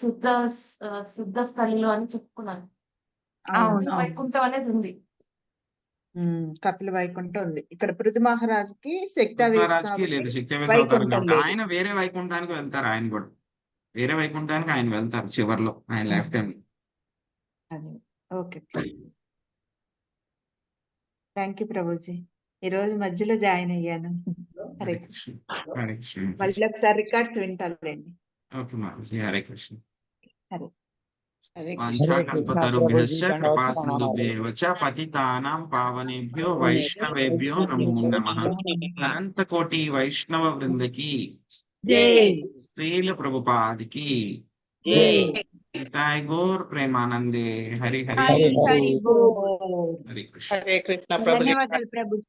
సిద్ధ స్థలిలో అని చెప్పుకున్నాను. అవును కపిల అవును. వైకుంఠం అనేది ఉంది. కపిల వైకుంఠం ఉంది. ఇక్కడ పృథు మహారాజుకి శక్తావేశ పృథ్వీరాజ్కి కాబట్టి లేదు, శక్తివేశ అవతారం వైకుంఠం కాబట్టి లేదు. ఆయన వేరే వైకుంఠానికి వెళ్తారు. ఆయన కూడా వేరే వైకుంఠానికి ఆయన వెళ్తారు చివర్లో, ఆయన లైఫ్ టైం. అదే. ఓకే. Thank you Prabhuji. ఈ రోజు మధ్యలో జాయిన్ అయ్యాను. హరే హరే కృష్ణ. కృష్ణ. హరే కృష్ణ మాతాజీ. మళ్ళీ ఒకసారి రికార్డ్స్ వింటానులేండి. ఓకే మాతాజీ. హరే కృష్ణ. హరే హరే కృష్ణ. వాంఛాకల్పతరుభ్యశ్చ కృపా సింధుభ్యేవ చ పతితానాం పావనేభ్యో వైష్ణవేభ్యో నమో నమః. అనంత కోటి వైష్ణవ వృందకి జై శ్రీల ప్రభుపాదికి జై. నితాయ్ గౌర్ ప్రేమానందే. హరి హరి హరి బోల్. హరి బోల్. హరి కృష్ణ. హరే కృష్ణ ప్రభు. ధన్యవాదాలు ప్రభుజీ.